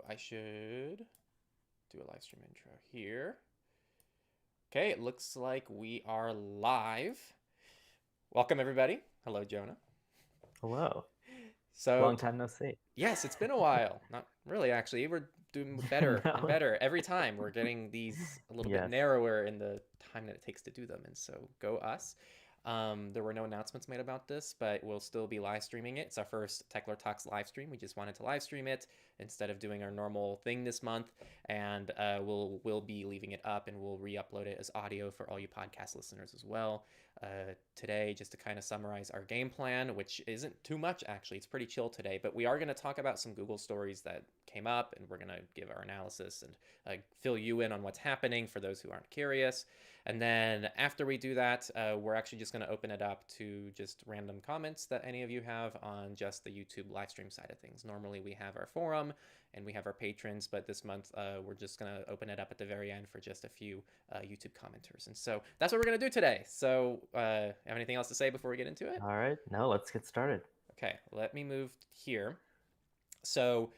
I should do a live stream intro here. Okay, it looks like we are live. Welcome, everybody. Hello, Jonah. Hello. So, Long time no see. yes, it's been a while. Not really, actually. We're doing better and No. better every time. We're getting these a little bit Yes. narrower in the time that it takes to do them, and so go us. There were no announcements made about this, but we'll still be live streaming it. It's our first Techlore Talks live stream. We just wanted to live stream it instead of doing our normal thing this month, and we'll be leaving it up, and we'll re-upload it as audio for all you podcast listeners as well. Today, just to kind of summarize our game plan, which isn't too much actually, it's pretty chill today, but we are going to talk about some Google stories that came up, and we're going to give our analysis and fill you in on what's happening for those who aren't curious. And then after we do that, we're actually just going to open it up to just random comments that any of you have on just the YouTube live stream side of things. Normally we have our forum and we have our patrons, but this month we're just going to open it up at the very end for just a few YouTube commenters. And so that's what we're going to do today. So have anything else to say before we get into it? All right. No, let's get started. Okay, let me move here. So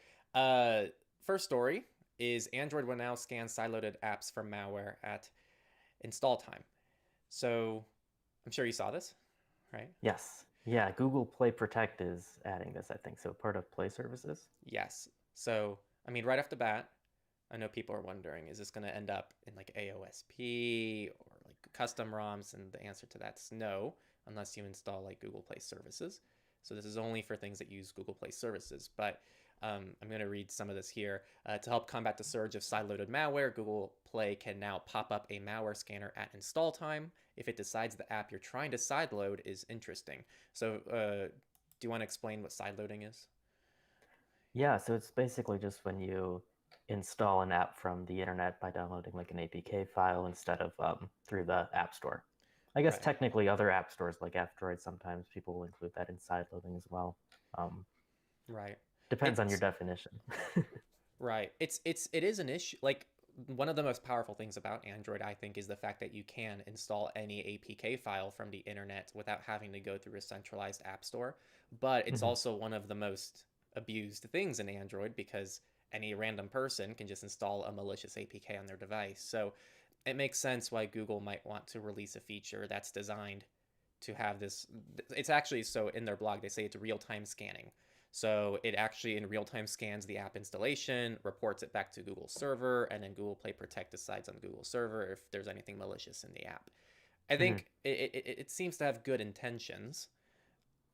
first story is Android will now scan sideloaded apps for malware at install time. So I'm sure you saw this, right? Yes. Yeah, Google Play Protect is adding this, I think. So part of Play Services? Yes. So, I mean, right off the bat, I know people are wondering, is this going to end up in like AOSP or like custom ROMs? And the answer to that's no, unless you install like Google Play Services. So this is only for things that use Google Play Services. But I'm going to read some of this here. To help combat the surge of sideloaded malware, Google Play can now pop up a malware scanner at install time if it decides the app you're trying to sideload is interesting. So do you want to explain what sideloading is? Yeah, so it's basically just when you install an app from the internet by downloading like an APK file instead of through the App Store. I guess Right. technically other app stores like F-Droid, sometimes people will include that in sideloading as well. Right. Depends on your definition. Right. It is an issue. Like one of the most powerful things about Android, I think, is the fact that you can install any APK file from the internet without having to go through a centralized app store. But it's also one of the most abused things in Android because any random person can just install a malicious APK on their device. So it makes sense why Google might want to release a feature that's designed to have this. It's actually, so in their blog, they say it's real-time scanning. So it actually in real time scans the app installation, reports it back to Google server, and then Google Play Protect decides on Google server if there's anything malicious in the app. I think it seems to have good intentions,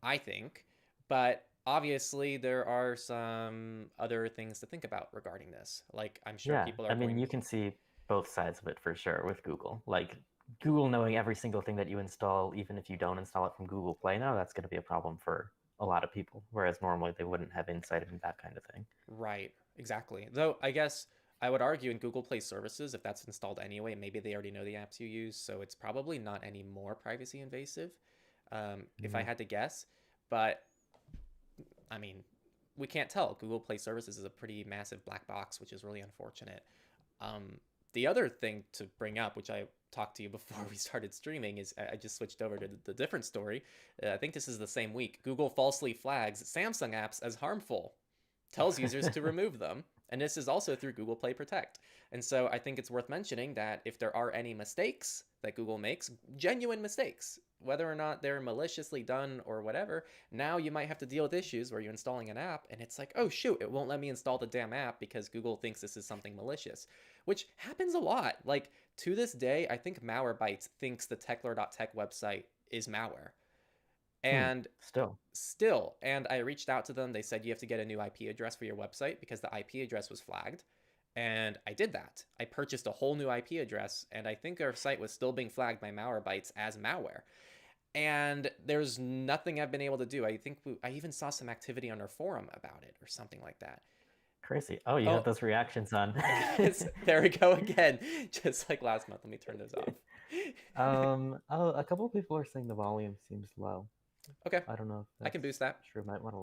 I think, but obviously there are some other things to think about regarding this. Like I'm sure Yeah, people I are mean, going. you can see both sides of it for sure with Google. Like Google knowing every single thing that you install, even if you don't install it from Google Play now, that's going to be a problem for a lot of people, whereas normally they wouldn't have insight into that kind of thing. Right, exactly. Though I guess I would argue in Google Play Services, if that's installed anyway, maybe they already know the apps you use, so it's probably not any more privacy invasive, if I Mm. had to guess. But I mean, we can't tell. Google Play Services is a pretty massive black box, which is really unfortunate. The other thing to bring up, which I talked to you before we started streaming, is I just switched over to the different story. I think this is the same week. Google falsely flags Samsung apps as harmful, tells users to remove them. And this is also through Google Play Protect. And so I think it's worth mentioning that if there are any mistakes that Google makes, genuine mistakes, whether or not they're maliciously done or whatever, now you might have to deal with issues where you're installing an app and it's like, oh shoot, it won't let me install the damn app because Google thinks this is something malicious, which happens a lot. Like to this day, I think Malwarebytes thinks the Techlore.tech website is malware. And Still. and I reached out to them. They said you have to get a new IP address for your website because the IP address was flagged. And I did that. I purchased a whole new IP address, and I think our site was still being flagged by Malwarebytes as malware. And there's nothing I've been able to do. I think I even saw some activity on our forum about it or something like that. Crazy. Oh, you have Oh, those reactions on. there we go again. Just like last month. Let me turn those off. Oh, a couple of people are saying the volume seems low. Okay, I don't know if I can boost that. true. Might want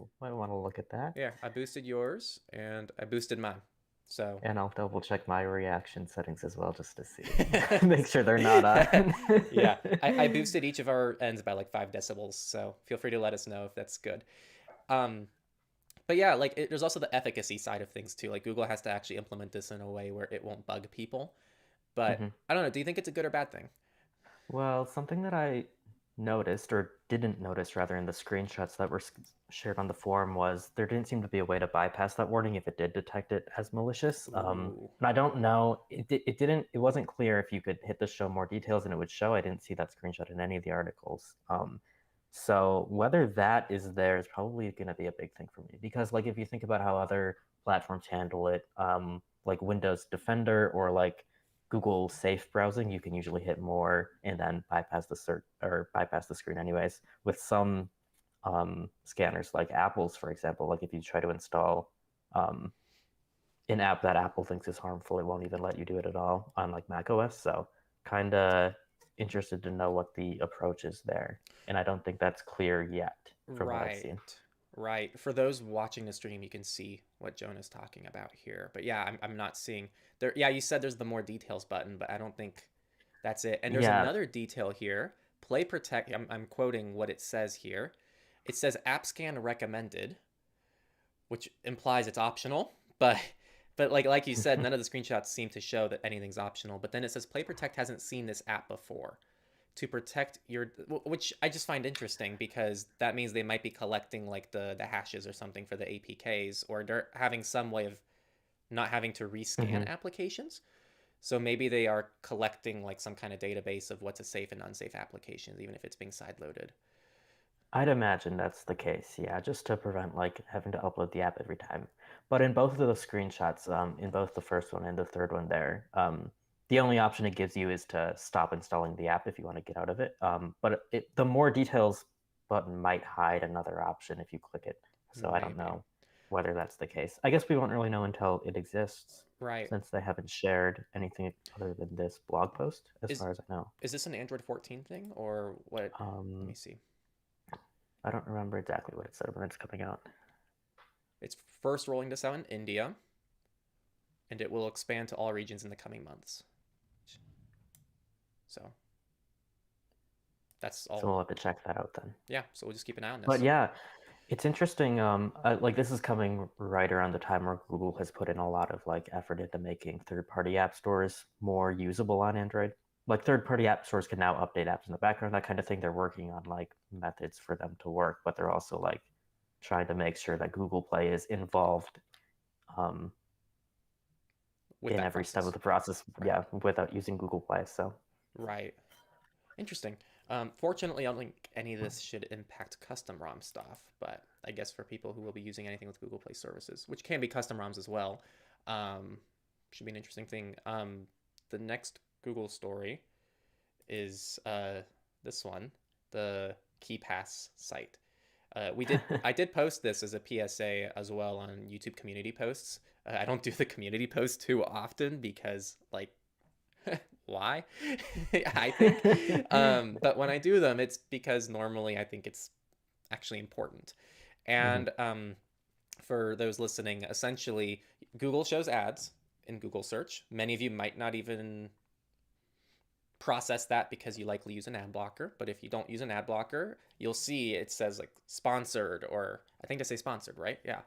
to look at that. Yeah, I boosted yours and I boosted mine. So And I'll double check my reaction settings as well just to see. Make sure they're not on. yeah, I boosted each of our ends by like 5 decibels. So feel free to let us know if that's good. But yeah, like there's also the efficacy side of things too. Like Google has to actually implement this in a way where it won't bug people. But Hmm. I don't know. Do you think it's a good or bad thing? Well, something that I noticed, or didn't notice rather, in the screenshots that were shared on the forum was there didn't seem to be a way to bypass that warning if it did detect it as malicious. Ooh. And I don't know, it wasn't clear if you could hit the show more details and it would show. I didn't see that screenshot in any of the articles. So whether that is there is probably going to be a big thing for me because, like, if you think about how other platforms handle it, like Windows Defender or like Google Safe browsing, you can usually hit more and then bypass the search or bypass the screen anyways. With some scanners, like Apple's, for example, like if you try to install um, an app that Apple thinks is harmful, it won't even let you do it at all on like Mac OS. So kind of interested to know what the approach is there. And I don't think that's clear yet from what I've Right. seen. Right. For those watching the stream, you can see what Jonah's talking about here. But yeah, I'm not seeing there. Yeah, you said there's the more details button, but I don't think that's it. And there's Yeah. another detail here. Play Protect. I'm quoting what it says here. It says app scan recommended, which implies it's optional. But like you said, none of the screenshots seem to show that anything's optional. But then it says Play Protect hasn't seen this app before to protect your, which I just find interesting because that means they might be collecting like the hashes or something for the APKs, or they're having some way of not having to rescan Mhm. applications. So maybe they are collecting like some kind of database of what's a safe and unsafe applications, even if it's being sideloaded. I'd imagine that's the case, yeah, just to prevent like having to upload the app every time. But in both of the screenshots, in both the first one and the third one there, the only option it gives you is to stop installing the app if you want to get out of it. But the more details button might hide another option if you click it. So I don't Maybe. know whether that's the case. I guess we won't really know until it exists, Right. since they haven't shared anything other than this blog post, as Is far as I know. is this an Android 14 thing or what? Let me Um, see. I don't remember exactly what it said when it's coming out. It's first rolling this out in India, and it will expand to all regions in the coming months. So that's So all. we'll have to check that out then. Yeah. So we'll just keep an eye on But this. yeah, it's interesting. Like this is coming right around the time where Google has put in a lot of like effort into making third-party app stores more usable on Android. Like third-party app stores can now update apps in the background, that kind of thing. They're working on like methods for them to work, but they're also like trying to make sure that Google Play is involved um, With in that every step of process. the process. Right. Yeah, without using Google Play. So Right. Interesting. Fortunately, I don't think any of this should impact custom ROM stuff, but I guess for people who will be using anything with Google Play services, which can be custom ROMs as well, um, should be an interesting thing. The next Google story is this one, the KeyPass site. I did post this as a PSA as well on YouTube community posts. I don't do the community posts too often because like why I think but when I do them it's because normally I think it's actually important. Mhm. And for those listening, essentially Google shows ads in Google search. Many of you might not even process that because you likely use an ad blocker, but if you don't use an ad blocker you'll see it says like sponsored, or I think they say sponsored, right? Yeah.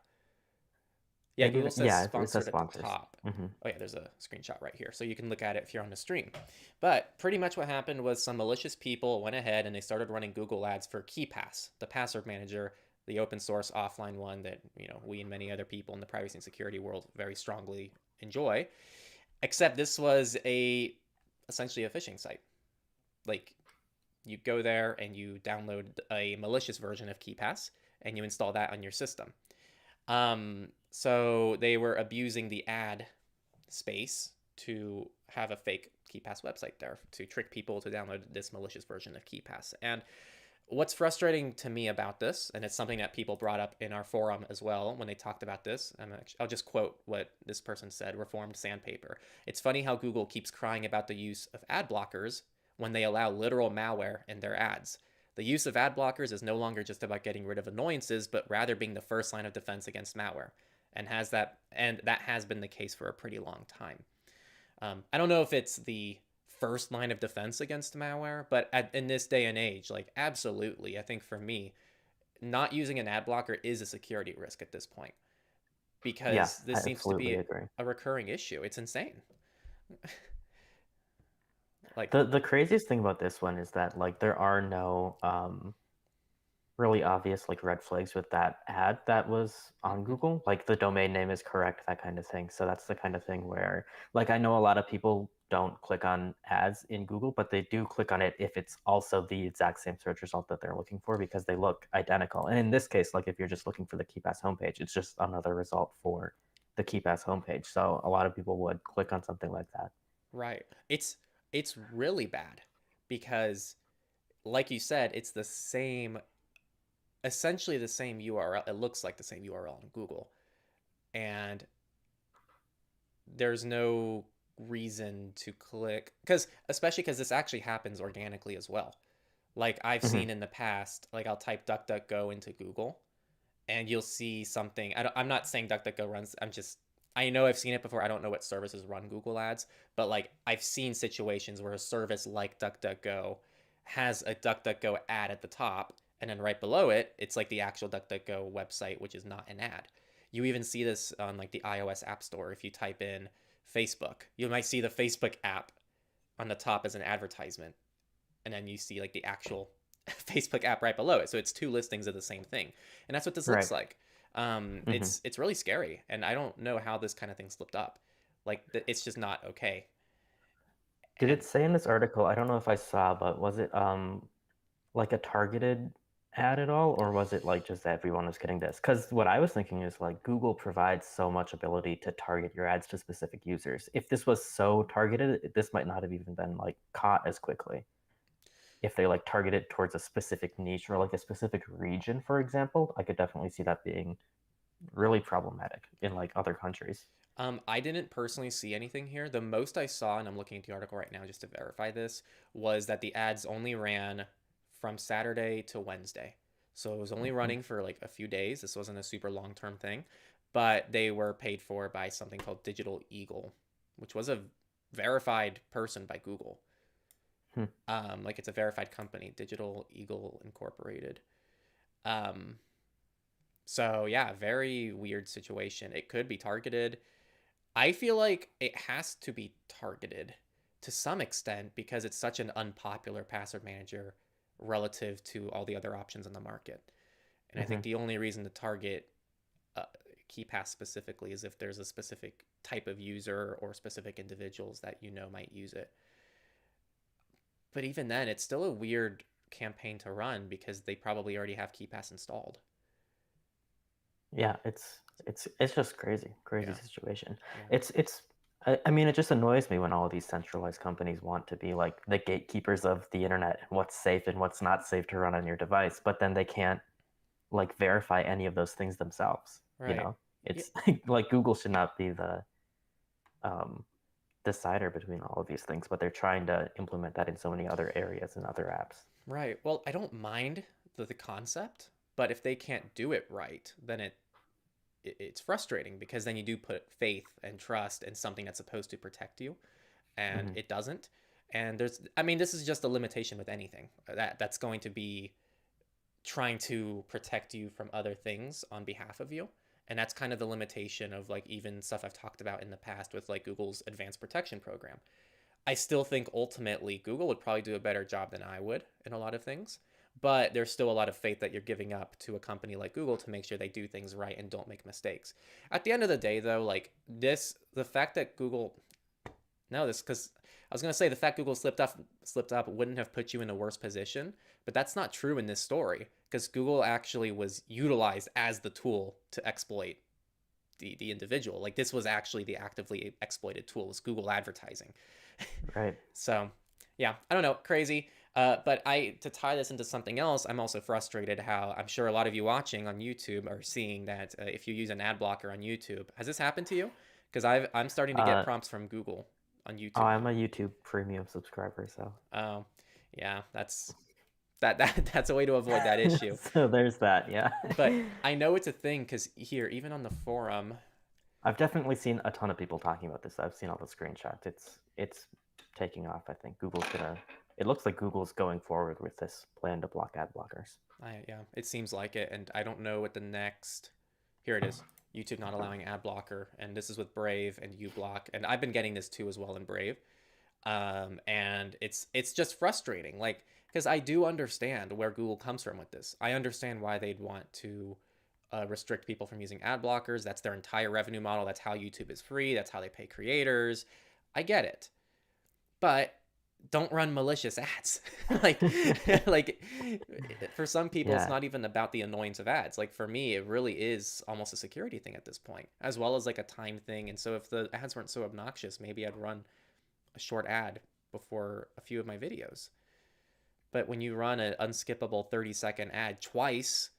Yeah, Maybe, Google says yeah, it says sponsored at the sponsors. top. Hmm. Oh yeah, there's a screenshot right here, so you can look at it if you're on the stream. But pretty much what happened was some malicious people went ahead and they started running Google ads for KeyPass, the password manager, the open source offline one that we and many other people in the privacy and security world very strongly enjoy. Except this was essentially a phishing site. Like you go there and you download a malicious version of KeyPass and you install that on your system. So they were abusing the ad space to have a fake KeyPass website there to trick people to download this malicious version of KeyPass. And what's frustrating to me about this, and it's something that people brought up in our forum as well when they talked about this, I'll just quote what this person said: reformed sandpaper. It's funny how Google keeps crying about the use of ad blockers when they allow literal malware in their ads. The use of ad blockers is no longer just about getting rid of annoyances, but rather being the first line of defense against malware, and that has been the case for a pretty long time. I don't know if it's the first line of defense against malware, but in this day and age, like absolutely, I think for me, not using an ad blocker is a security risk at this point, Yeah, because I this seems to absolutely be agree. a recurring issue. It's insane. Like, The craziest thing about this one is that like there are no really obvious like red flags with that ad that was on mhm, Google. Like the domain name is correct, that kind of thing. So that's the kind of thing where like I know a lot of people don't click on ads in Google, but they do click on it if it's also the exact same search result that they're looking for because they look identical. And in this case, like if you're just looking for the KeePass homepage, it's just another result for the KeePass homepage. So a lot of people would click on something like that. right. It's really bad because, like you said, it's the same, essentially the same URL. It looks like the same URL on Google, and there's no reason to click, because especially because this actually happens organically as well. Like I've Mm-hmm. seen in the past, like I'll type DuckDuckGo into Google, and you'll see something. I'm not saying DuckDuckGo runs. I know I've seen it before. I don't know what services run Google Ads, but like I've seen situations where a service like DuckDuckGo has a DuckDuckGo ad at the top, and then right below it, it's like the actual DuckDuckGo website, which is not an ad. You even see this on like the iOS App Store. If you type in Facebook, you might see the Facebook app on the top as an advertisement, and then you see like the actual Facebook app right below it. So it's two listings of the same thing, and that's what this looks Right. like. Mm-hmm. It's really scary, and I don't know how this kind of thing slipped up. Like it's just not okay. Did And it say in this article, I don't know if I saw, but was it like a targeted ad at all, or was it like just everyone was getting this? Because what I was thinking is like Google provides so much ability to target your ads to specific users. If this was so targeted, this might not have even been like caught as quickly. If they like target it towards a specific niche or like a specific region, for example, I could definitely see that being really problematic in like other countries. I didn't personally see anything here. The most I saw, and I'm looking at the article right now just to verify this, was that the ads only ran from Saturday to Wednesday. So it was only Mhm. running for like a few days. This wasn't a super long term thing, but they were paid for by something called Digital Eagle, which was a verified person by Google. Hmm. Like it's a verified company, Digital Eagle Incorporated. Um, so yeah, very weird situation. It could be targeted. I feel like it has to be targeted to some extent because it's such an unpopular password manager relative to all the other options on the market. And I think Hmm. the only reason to target uh, KeyPass specifically is if there's a specific type of user or specific individuals that you know might use it. But even then, it's still a weird campaign to run because they probably already have KeyPass installed. Yeah, it's just crazy, crazy Yeah, situation. yeah, It's I mean, it just annoys me when all these centralized companies want to be like the gatekeepers of the internet and what's safe and what's not safe to run on your device, but then they can't like verify any of those things themselves, you right. know? Yeah, It's like Google should not be the um decider between all of these things, but they're trying to implement that in so many other areas and other apps. right. Well, I don't mind the concept, but if they can't do it right, then it's frustrating because then you do put faith and trust in something that's supposed to protect you, and Hmm. it doesn't. And I mean, this is just a limitation with anything that's going to be trying to protect you from other things on behalf of you. And that's kind of the limitation of like even stuff I've talked about in the past with like Google's advanced protection program. I still think ultimately Google would probably do a better job than I would in a lot of things. But there's still a lot of faith that you're giving up to a company like Google to make sure they do things right and don't make mistakes. At the end of the day, though, like the fact that Google, no, this because I was gonna say the fact Google slipped up wouldn't have put you in a worse position, but that's not true in this story because Google actually was utilized as the tool to exploit the individual. Like this was actually the actively exploited tool, was Google advertising. Right. So, yeah, I don't know, crazy. But to tie this into something else, I'm also frustrated how I'm sure a lot of you watching on YouTube are seeing that if you use an ad blocker on YouTube, has this happened to you? Because I'm starting to get Uh, prompts from Google on oh, YouTube. I'm a YouTube premium subscriber, so Oh, yeah, that's a way to avoid that issue. so there's that. Yeah. But I know it's a thing because here, even on the forum, I've definitely seen a ton of people talking about this. I've seen all the screenshots. It's taking off. I think Google's gonna it looks like Google's going forward with this plan to block ad blockers. Yeah, it seems like it, and I don't know what the next. Here it is. YouTube not allowing ad blocker, and this is with Brave and uBlock, and I've been getting this too as well in Brave. And it's just frustrating, like, because I do understand where Google comes from with this. I understand why they'd want to restrict people from using ad blockers. That's their entire revenue model. That's how YouTube is free. That's how they pay creators. I get it, but don't run malicious ads. like like for some people it's Yeah. not even about the annoyance of ads. Like for me it really is almost a security thing at this point, as well as like a time thing. And so if the ads weren't so obnoxious, maybe I'd run a short ad before a few of my videos. But when you run an unskippable 30-second ad twice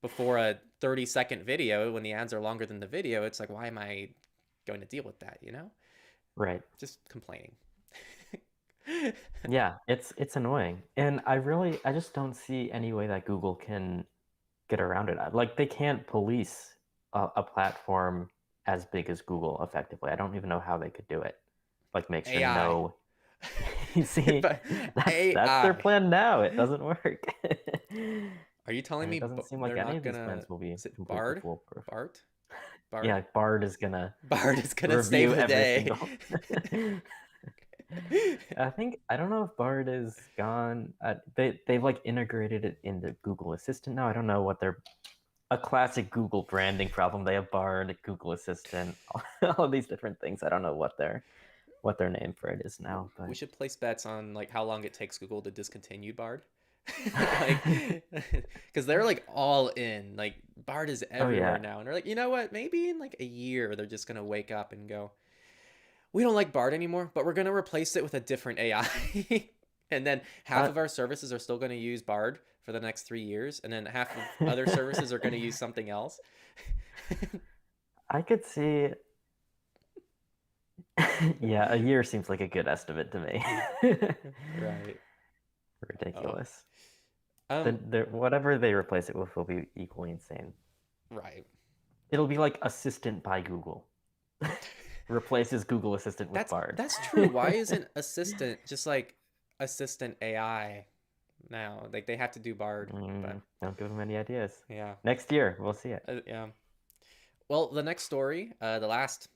before a 30-second video, when the ads are longer than the video, it's like, why am I going to deal with that, you know? Right. Just complaining. Yeah, it's annoying. And I just don't see any way that Google can get around it. Like they can't police a platform as big as Google effectively. I don't even know how they could do it. Like make sure AI. no. You see, But that's their AI. plan now. It doesn't work. Are you telling And it me doesn't seem like they're any not of these gonna? plans will be Is it completely Bard? foolproof. Bart? Yeah, Bard? Bard is gonna Bard is gonna review save the every day. single. I don't know if Bard is gone. They've like integrated it into Google Assistant now. I don't know what they're a classic Google branding problem. They have Bard, Google Assistant, all of these different things. I don't know what their name for it is now, We but should place bets on like how long it takes Google to discontinue Bard. Like, because they're like all in. Like Bard is oh everywhere yeah. now, and they're like, you know what? Maybe in like a year they're just gonna wake up and go, we don't like Bard anymore, but we're gonna replace it with a different AI. And then half Uh, of our services are still gonna use Bard for the next 3 years, and then half of other services are gonna use something else. I could see. Yeah, a year seems like a good estimate to me. Right. Oh. Ridiculous. Um. Then whatever they replace it with will be equally insane. Right. It'll be like Assistant by Google. Replaces Google Assistant with Bard. That's true. Why isn't Assistant just like Assistant AI now? Like they have to do Bard, but Don't give them any ideas. yeah. Next year, we'll see it. Yeah. Well, the next story, the last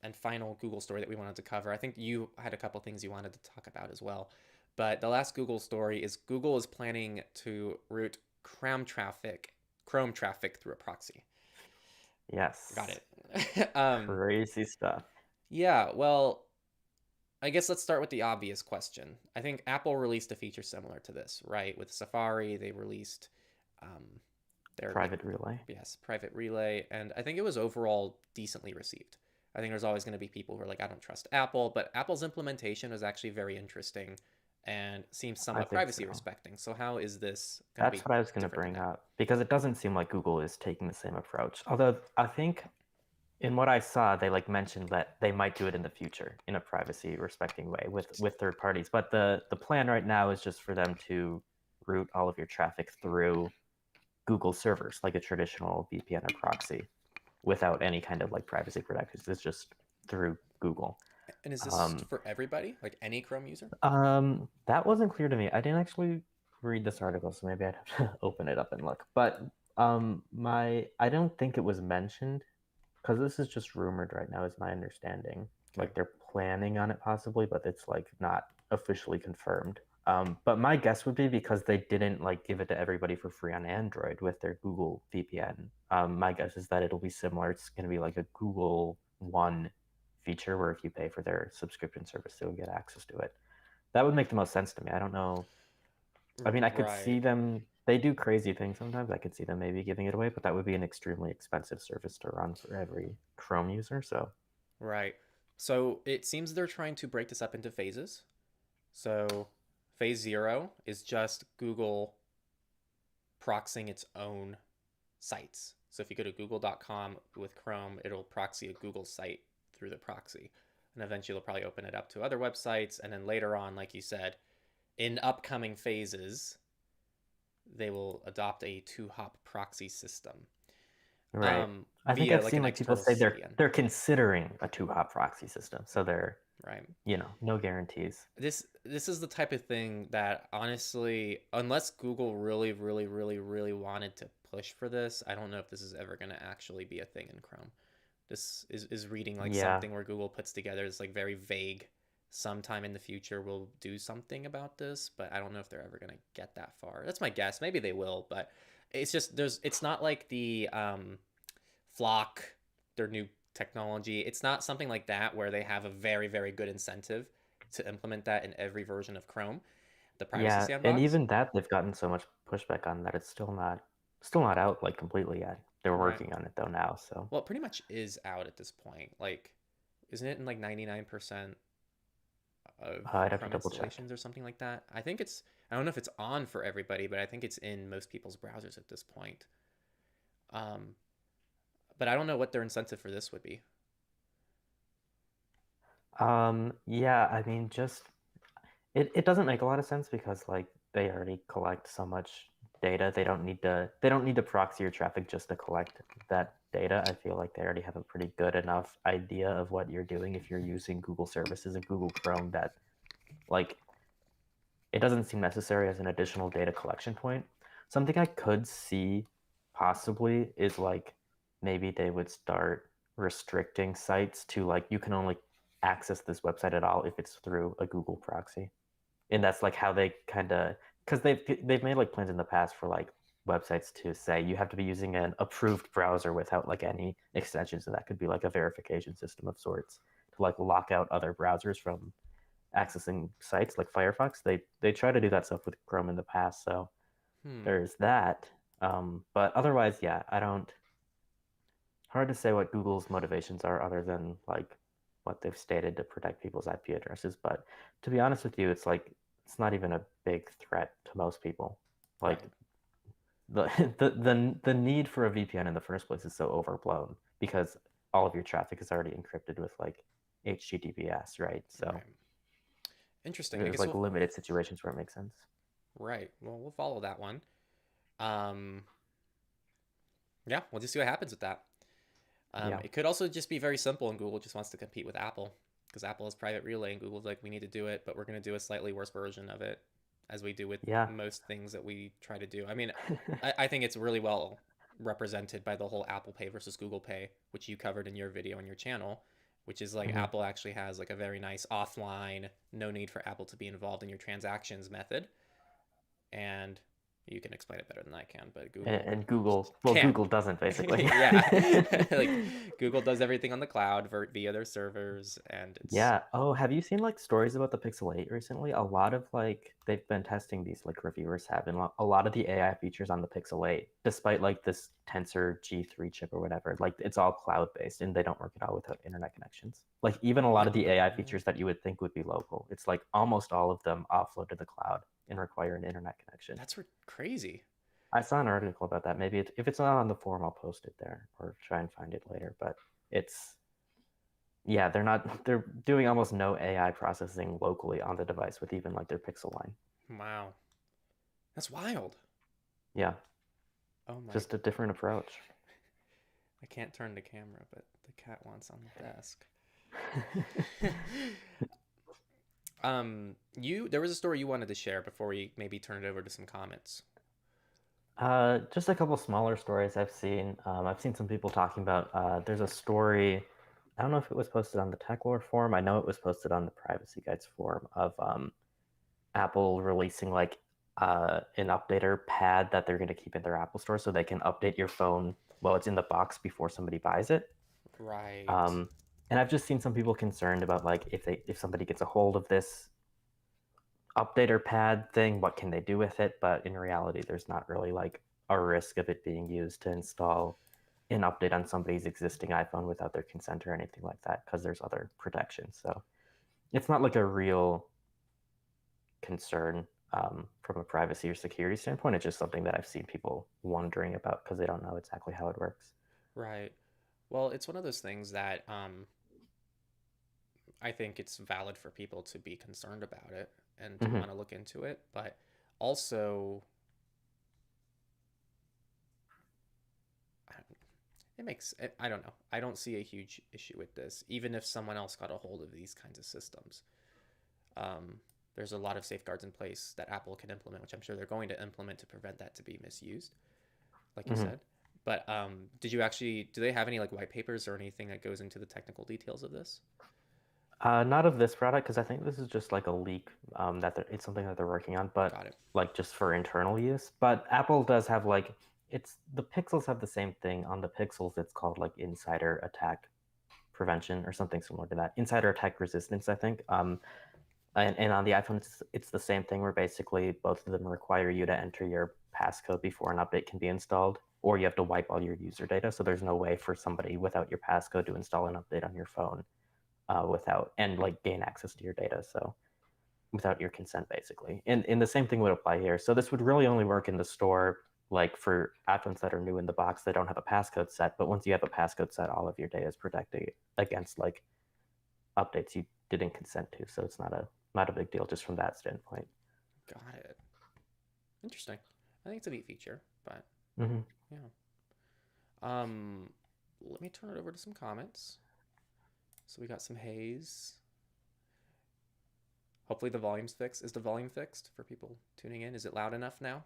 and final Google story that we wanted to cover. I think you had a couple things you wanted to talk about as well. But the last Google story is Google is planning to route Chrome traffic through a proxy. Yes. Got it. Crazy stuff. Yeah, well, I guess let's start with the obvious question. I think Apple released a feature similar to this, right? With Safari, they released their Private relay. Yes, private relay, and I think it was overall decently received. I think there's always going to be people who are like, I don't trust Apple, but Apple's implementation was actually very interesting and seems somewhat privacy respecting. So how is this going to be? That's what I was going to bring up, because it doesn't seem like Google is taking the same approach. Although I think in what I saw, they like mentioned that they might do it in the future in a privacy respecting way with third parties. But the plan right now is just for them to route all of your traffic through Google servers, like a traditional VPN or proxy, without any kind of like privacy protections. It's just through Google. And is this for everybody, like any Chrome user? That wasn't clear to me. I didn't actually read this article, so maybe I'd have to open it up and look. But I don't think it was mentioned, because this is just rumored right now, is my understanding. Okay. Like they're planning on it possibly, but it's like not officially confirmed. But my guess would be because they didn't like give it to everybody for free on Android with their Google VPN. My guess is that it'll be similar. It's going to be like a Google One feature where if you pay for their subscription service, you'll get access to it. That would make the most sense to me. I don't know. I mean, I could see them. They do crazy things sometimes. I could see them maybe giving it away, but that would be an extremely expensive service to run for every Chrome user. So, right. So it seems they're trying to break this up into phases. So phase 0 is just Google proxying its own sites. So if you go to google.com with Chrome, it'll proxy a Google site through the proxy. And eventually it'll probably open it up to other websites. And then later on, like you said, in upcoming phases, they will adopt a 2-hop proxy system. Right. I think I've seen like people say they're considering a 2-hop proxy system. So they're Right. No guarantees. This is the type of thing that honestly, unless Google really, really, really, really wanted to push for this, I don't know if this is ever going to actually be a thing in Chrome. This is reading like Yeah. something where Google puts together is like very vague. Sometime in the future we'll do something about this, but I don't know if they're ever gonna get that far. That's my guess. Maybe they will, but it's just it's not like the Flock, their new technology. It's not something like that where they have a very, very good incentive to implement that in every version of Chrome, the privacy Yeah, and sandbox. even that they've gotten so much pushback on that it's still not out like completely yet. They're Right. working on it though now, so Well, it pretty much is out at this point. Like, isn't it in like 99% of I'd have to Chrome double check. installations or something like that? I think it's, I don't know if it's on for everybody, but I think it's in most people's browsers at this point. Um, but I don't know what their incentive for this would be. Yeah, I mean, just it doesn't make a lot of sense because like they already collect so much data. They don't need to proxy your traffic just to collect that data. I feel like they already have a pretty good enough idea of what you're doing if you're using Google services and Google Chrome that like it doesn't seem necessary as an additional data collection point. Something I could see possibly is like maybe they would start restricting sites to like you can only access this website at all if it's through a Google proxy. And that's like how they kind of because they've made like plans in the past for like websites to say you have to be using an approved browser without like any extensions, and that could be like a verification system of sorts to like lock out other browsers from accessing sites like Firefox. They try to do that stuff with Chrome in the past, so Hmm. there's that. But otherwise, yeah, I don't. Hard to say what Google's motivations are other than like what they've stated to protect people's IP addresses. But to be honest with you, it's like it's not even a big threat to most people. Like Right. the the need for a VPN in the first place is so overblown because all of your traffic is already encrypted with like HTTPS, right? So Right. Interesting. I there's guess like we'll, limited situations where it makes sense. right. Well, we'll follow that one. Um, yeah, we'll just see what happens with that. Yeah. It could also just be very simple, and Google just wants to compete with Apple because Apple has private relay, and Google's like, we need to do it, but we're going to do a slightly worse version of it, as we do with Yeah. most things that we try to do. I mean, I think it's really well represented by the whole Apple Pay versus Google Pay, which you covered in your video on your channel, which is like Mhm. Apple actually has like a very nice offline, no need for Apple to be involved in your transactions method, and you can explain it better than I can, but Google And Google, well, can't. Google doesn't basically. Yeah, like Google does everything on the cloud via their servers, and it's Yeah. Oh, have you seen like stories about the Pixel 8 recently? A lot of like they've been testing these like reviewers have and a lot of the AI features on the Pixel 8, despite like this Tensor G3 chip or whatever, like it's all cloud based and they don't work at all without internet connections. Like even a lot of the AI what? features that you would think would be local, it's like almost all of them offload to the cloud and require an internet connection. That's crazy. I saw an article about that. Maybe if it's not on the forum, I'll post it there or try and find it later. But it's yeah, they're doing almost no AI processing locally on the device with even like their Pixel line. Wow, that's wild. Yeah, Oh my! just a different approach. I can't turn the camera, but the cat wants on the desk. You there was a story you wanted to share before we maybe turn it over to some comments. Just a couple smaller stories I've seen. I've seen some people talking about. There's a story. I don't know if it was posted on the Techlore forum. I know it was posted on the Privacy Guides forum of Apple releasing like an updater pad that they're going to keep in their Apple Store so they can update your phone while it's in the box before somebody buys it. Right. Um, and I've just seen some people concerned about like if somebody gets a hold of this updater pad thing, what can they do with it? But in reality, there's not really like a risk of it being used to install an update on somebody's existing iPhone without their consent or anything like that because there's other protections. So it's not like a real concern from a privacy or security standpoint. It's just something that I've seen people wondering about because they don't know exactly how it works. Right. Well, it's one of those things that I think it's valid for people to be concerned about it and to Mm-hmm. want to look into it, but also I don't know. I don't see a huge issue with this, even if someone else got a hold of these kinds of systems. Um, there's a lot of safeguards in place that Apple can implement, which I'm sure they're going to implement to prevent that to be misused, like you Hmm. said. But do they have any like white papers or anything that goes into the technical details of this? Not of this product, because I think this is just like a leak it's something that they're working on, but Got it. like just for internal use. But Apple does have like the Pixels have the same thing. On the Pixels, it's called like insider attack prevention or something similar to that. Insider attack resistance, I think. And on the iPhone, it's the same thing where basically both of them require you to enter your passcode before an update can be installed, or you have to wipe all your user data. So there's no way for somebody without your passcode to install an update on your phone without and like gain access to your data. So without your consent, basically. And the same thing would apply here. So this would really only work in the store, like for iPhones that are new in the box that don't have a passcode set. But once you have a passcode set, all of your data is protected against like updates you didn't consent to. So it's not a big deal just from that standpoint. Got it. Interesting. I think it's a neat feature, but Mm-hmm. yeah. Um, Let me turn it over to some comments. So we got some haze. Hopefully the volume's fixed. Is the volume fixed for people tuning in? Is it loud enough now?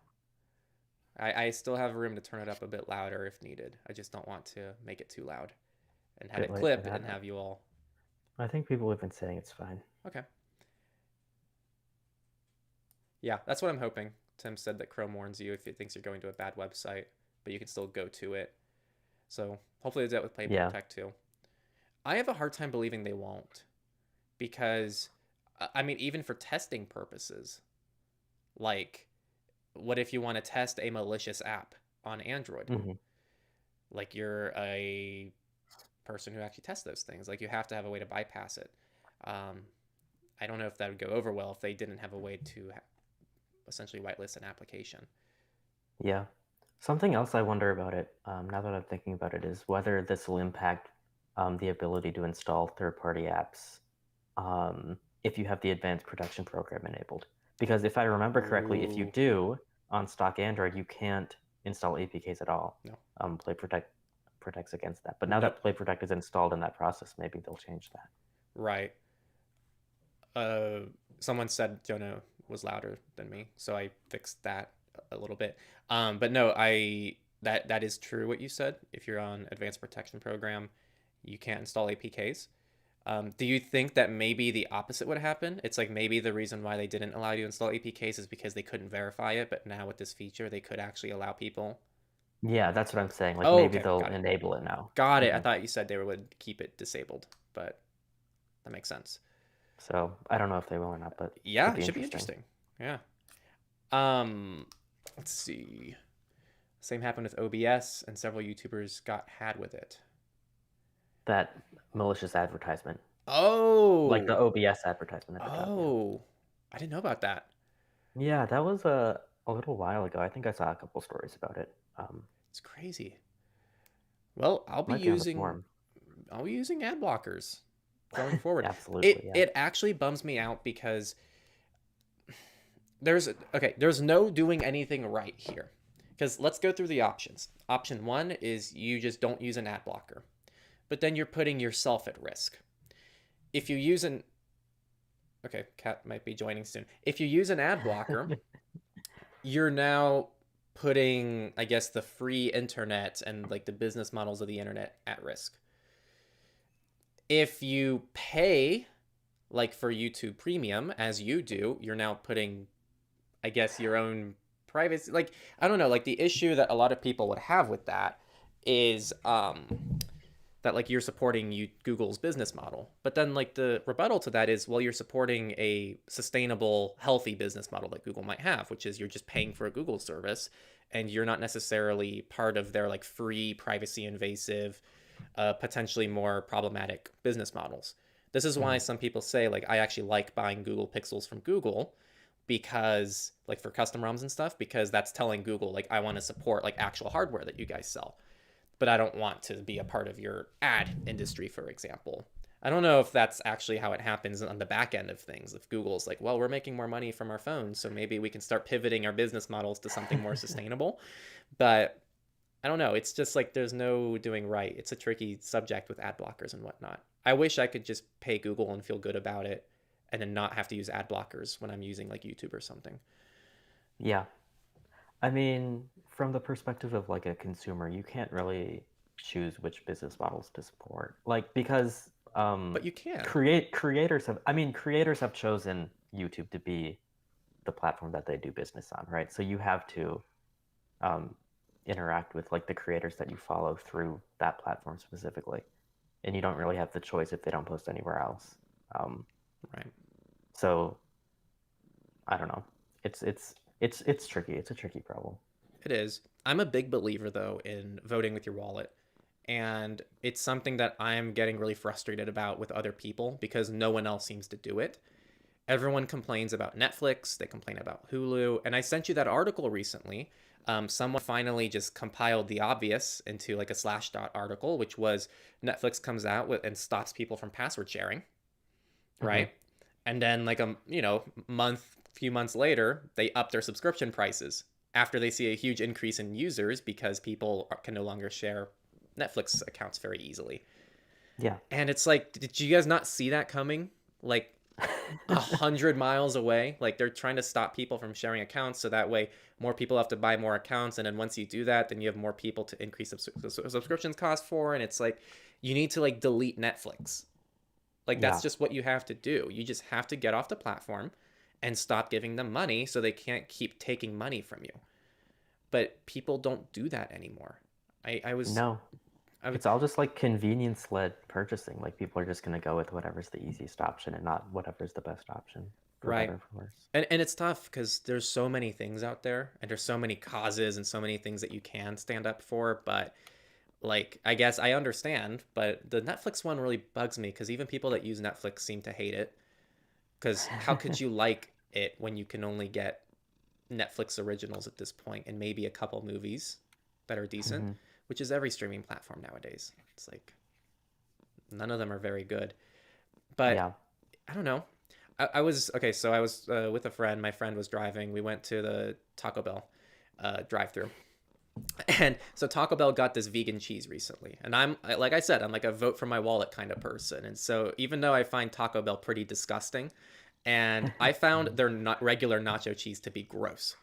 I still have room to turn it up a bit louder if needed. I just don't want to make it too loud and have Bit it late for clip that. and have you all. I think people have been saying it's fine. Okay. Yeah, that's what I'm hoping. Tim said that Chrome warns you if it thinks you're going to a bad website, but you can still go to it. So hopefully they do that with Play Yeah. Protect too. I have a hard time believing they won't because, I mean, even for testing purposes, like, what if you want to test a malicious app on Android? Mm-hmm. Like, you're a person who actually tests those things. Like, you have to have a way to bypass it. Um, I don't know if that would go over well if they didn't have a way to essentially whitelist an application. Yeah. Something else I wonder about it, now that I'm thinking about it, is whether this will impact the ability to install third-party apps if you have the advanced protection program enabled. Because if I remember correctly, if you Ooh, do on stock Android, you can't install APKs at all. no. Play Protect protects against that. But now Nope. that Play Protect is installed in that process, maybe they'll change that. Right. Uh, Someone said Jonah was louder than me, so I fixed that a little bit. But no, that is true what you said. If you're on advanced protection program, you can't install APKs. Do you think that maybe the opposite would happen? It's like maybe the reason why they didn't allow you to install APKs is because they couldn't verify it, but now with this feature, they could actually allow people. Yeah, that's what I'm saying. Like Oh, maybe okay, they'll got it. enable it now. Got it. I Hmm. thought you said they would keep it disabled, but that makes sense. So I don't know if they will or not, but Yeah, could it be should be interesting. interesting. Yeah. Um, let's see. Same happened with OBS, and several YouTubers got had with it. That malicious advertisement, like the Oh, OBS advertisement at the top. Yeah. oh, I didn't know about that. Yeah, that was a little while ago. I think I saw a couple stories about it. It's crazy. Well, Might be on the forum. I'll be using ad blockers going forward. Absolutely, yeah. It actually bums me out because there's no doing anything right here. Because let's go through the options. Option one is you just don't use an ad blocker, but then you're putting yourself at risk. If you use an Okay, Kat might be joining soon. If you use an ad blocker, you're now putting, I guess, the free internet and like the business models of the internet at risk. If you pay, like for YouTube Premium, as you do, you're now putting, I guess, your own privacy. Like, I don't know, like the issue that a lot of people would have with that is that like you're supporting Google's business model. But then like the rebuttal to that is, well, you're supporting a sustainable, healthy business model that Google might have, which is you're just paying for a Google service and you're not necessarily part of their like free, privacy invasive, potentially more problematic business models. This is why Mhm. some people say like I actually like buying Google Pixels from Google because like for custom ROMs and stuff, because that's telling Google like I want to support like actual hardware that you guys sell, but I don't want to be a part of your ad industry, for example. I don't know if that's actually how it happens on the back end of things. If Google's like, well, we're making more money from our phones, so maybe we can start pivoting our business models to something more sustainable. But I don't know. It's just like there's no doing right. It's a tricky subject with ad blockers and whatnot. I wish I could just pay Google and feel good about it and then not have to use ad blockers when I'm using like YouTube or something. Yeah. I mean, from the perspective of like a consumer, you can't really choose which business models to support. Like because But you can. creators have chosen YouTube to be the platform that they do business on, right? So you have to um, interact with like the creators that you follow through that platform specifically, and you don't really have the choice if they don't post anywhere else. Um, Right. so I don't know. It's tricky. It's a tricky problem. It is. I'm a big believer though in voting with your wallet. And it's something that I'm getting really frustrated about with other people because no one else seems to do it. Everyone complains about Netflix, they complain about Hulu, and I sent you that article recently. Someone finally just compiled the obvious into like a Slashdot article, which was Netflix comes out with and stops people from password sharing, Mm-hmm. right? And then like few months later, they up their subscription prices after they see a huge increase in users because people can no longer share Netflix accounts very easily. Yeah. And it's like, did you guys not see that coming? Like 100 miles away. Like they're trying to stop people from sharing accounts so that way more people have to buy more accounts. And then once you do that, then you have more people to increase subscriptions cost for. And it's like, you need to like delete Netflix. Like that's Yeah. just what you have to do. You just have to get off the platform and stop giving them money so they can't keep taking money from you. But people don't do that anymore. I was No. I was It's all just like convenience-led purchasing. Like people are just going to go with whatever's the easiest option and not whatever's the best option, for better right. or for worse. And it's tough because there's so many things out there and there's so many causes and so many things that you can stand up for. But like, I guess I understand, but the Netflix one really bugs me because even people that use Netflix seem to hate it. Because how could you like it when you can only get Netflix originals at this point and maybe a couple movies that are decent, Mm-hmm. which is every streaming platform nowadays. It's like none of them are very good. But Yeah. I don't know. I was okay. So I was with a friend. My friend was driving. We went to the Taco Bell drive-through, and so Taco Bell got this vegan cheese recently. And I'm like I said, I'm like a vote from my wallet kind of person. And so even though I find Taco Bell pretty disgusting, and I found their not regular nacho cheese to be gross.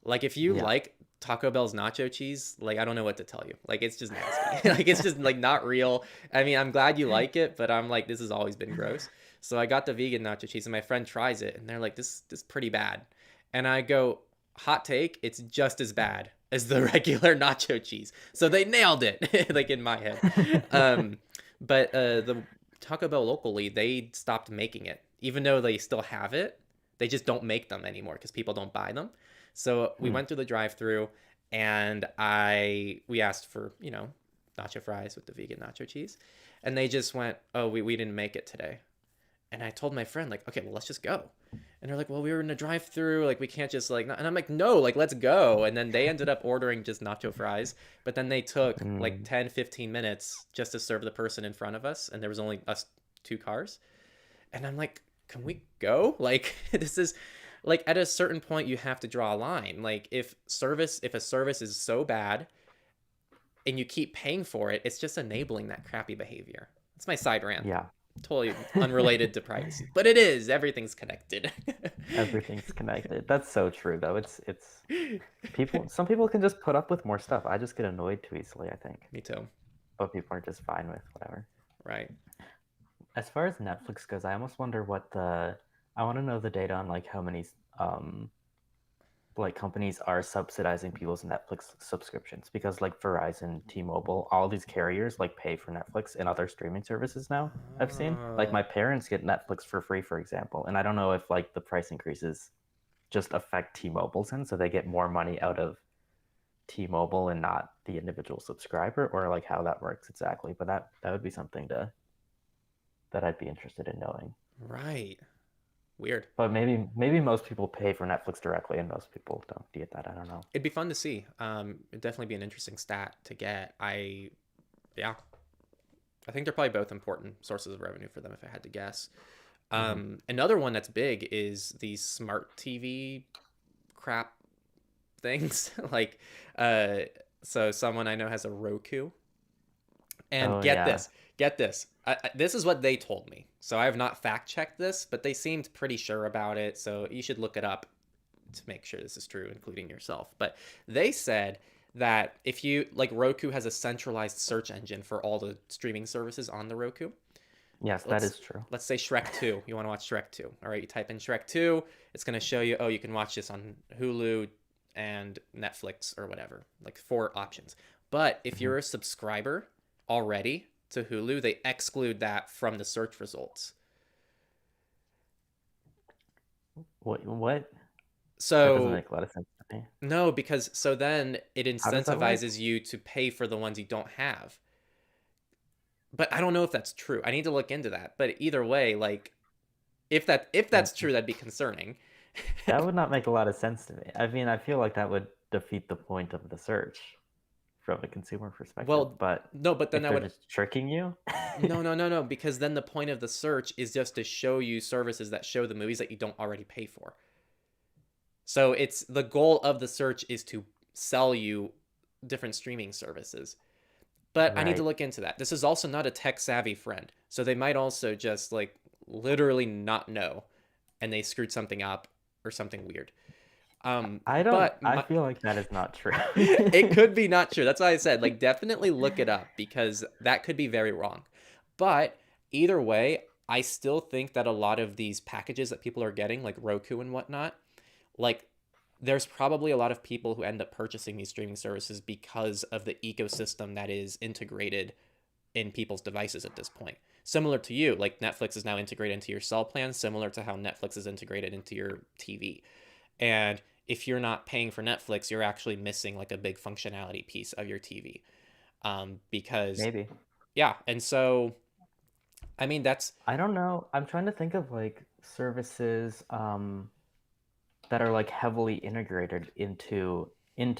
Like if you Yeah. like Taco Bell's nacho cheese, like I don't know what to tell you. Like it's just nasty. Like it's just like not real. I mean, I'm glad you like it, but I'm like this has always been gross. So I got the vegan nacho cheese and my friend tries it and they're like this is pretty bad. And I go, "Hot take, it's just as bad as the regular nacho cheese." So they nailed it like in my head. Um but the Taco Bell locally, they stopped making it. Even though they still have it, they just don't make them anymore because people don't buy them. So we Hmm. went through the drive-through, and we asked for nacho fries with the vegan nacho cheese, and they just went, "Oh, we didn't make it today." And I told my friend like, "Okay, well let's just go." And they're like, "Well, we were in a drive-through, like we can't just like," and I'm like, "No, like let's go." And then they ended up ordering just nacho fries, but then they took like Mm. 10-15 minutes just to serve the person in front of us, and there was only us two cars. And I'm like, can we go? Like, this is like at a certain point you have to draw a line. Like if a service is so bad and you keep paying for it, it's just enabling that crappy behavior. It's my side rant. Yeah. Totally unrelated to privacy. But it is. Everything's connected. Everything's connected. That's so true, though. It's people. Some people can just put up with more stuff. I just get annoyed too easily, I think. Me too. But people are just fine with whatever. Right. As far as Netflix goes, I almost wonder what the. I want to know the data on like how many like companies are subsidizing people's Netflix subscriptions because like Verizon, T-Mobile, all these carriers like pay for Netflix and other streaming services now. I've seen like Oh, my parents get Netflix for free, for example, and I don't know if like the price increases just affect T-Mobile's end, so they get more money out of T-Mobile and not the individual subscriber, or like how that works exactly. But that would be something to that I'd be interested in knowing. right. Weird. But maybe most people pay for Netflix directly, and most people don't get that. I don't know. It'd be fun to see. It'd definitely be an interesting stat to get. Yeah, I think they're probably both important sources of revenue for them if I had to guess. Hmm. Another one that's big is these smart TV crap things. Like, uh, So someone I know has a Roku, and Oh yeah. get this. This is what they told me. So I have not fact checked this, but they seemed pretty sure about it. So you should look it up to make sure this is true, including yourself. But they said that if you like, Roku has a centralized search engine for all the streaming services on the Roku. Yes, that Let's is true. let's say Shrek 2. You want to watch Shrek 2. All right, you type in Shrek 2, it's going to show you, oh, you can watch this on Hulu and Netflix or whatever. Like 4 options. But if Hmm. you're a subscriber already to Hulu, they exclude that from the search results. What? That doesn't So make a lot of sense to me. no, because so then it How does that work? incentivizes you to pay for the ones you don't have. But I don't know if that's true. I need to look into that. But either way, like, if that's Mhm. true, that'd be concerning. That would not make a lot of sense to me. I mean, I feel like that would defeat the point of the search from a consumer perspective. Well, But no, but then if that they're would, just tricking you, no, because then the point of the search is just to show you services that show the movies that you don't already pay for. So it's the goal of the search is to sell you different streaming services. But I need to right? look into that. This is also not a tech savvy friend. So they might also just like literally not know and they screwed something up or something weird. I don't. But I my, feel like that is not true. it could be not true. That's why I said, like, definitely look it up because that could be very wrong. But either way, I still think that a lot of these packages that people are getting, like Roku and whatnot, like, there's probably a lot of people who end up purchasing these streaming services because of the ecosystem that is integrated in people's devices at this point. Similar to you, like Netflix is now integrated into your cell plan, similar to how Netflix is integrated into your TV. And if you're not paying for Netflix, you're actually missing like a big functionality piece of your TV. Because, Maybe. yeah. And so, I mean, that's I don't know. I'm trying to think of like services that are like heavily integrated into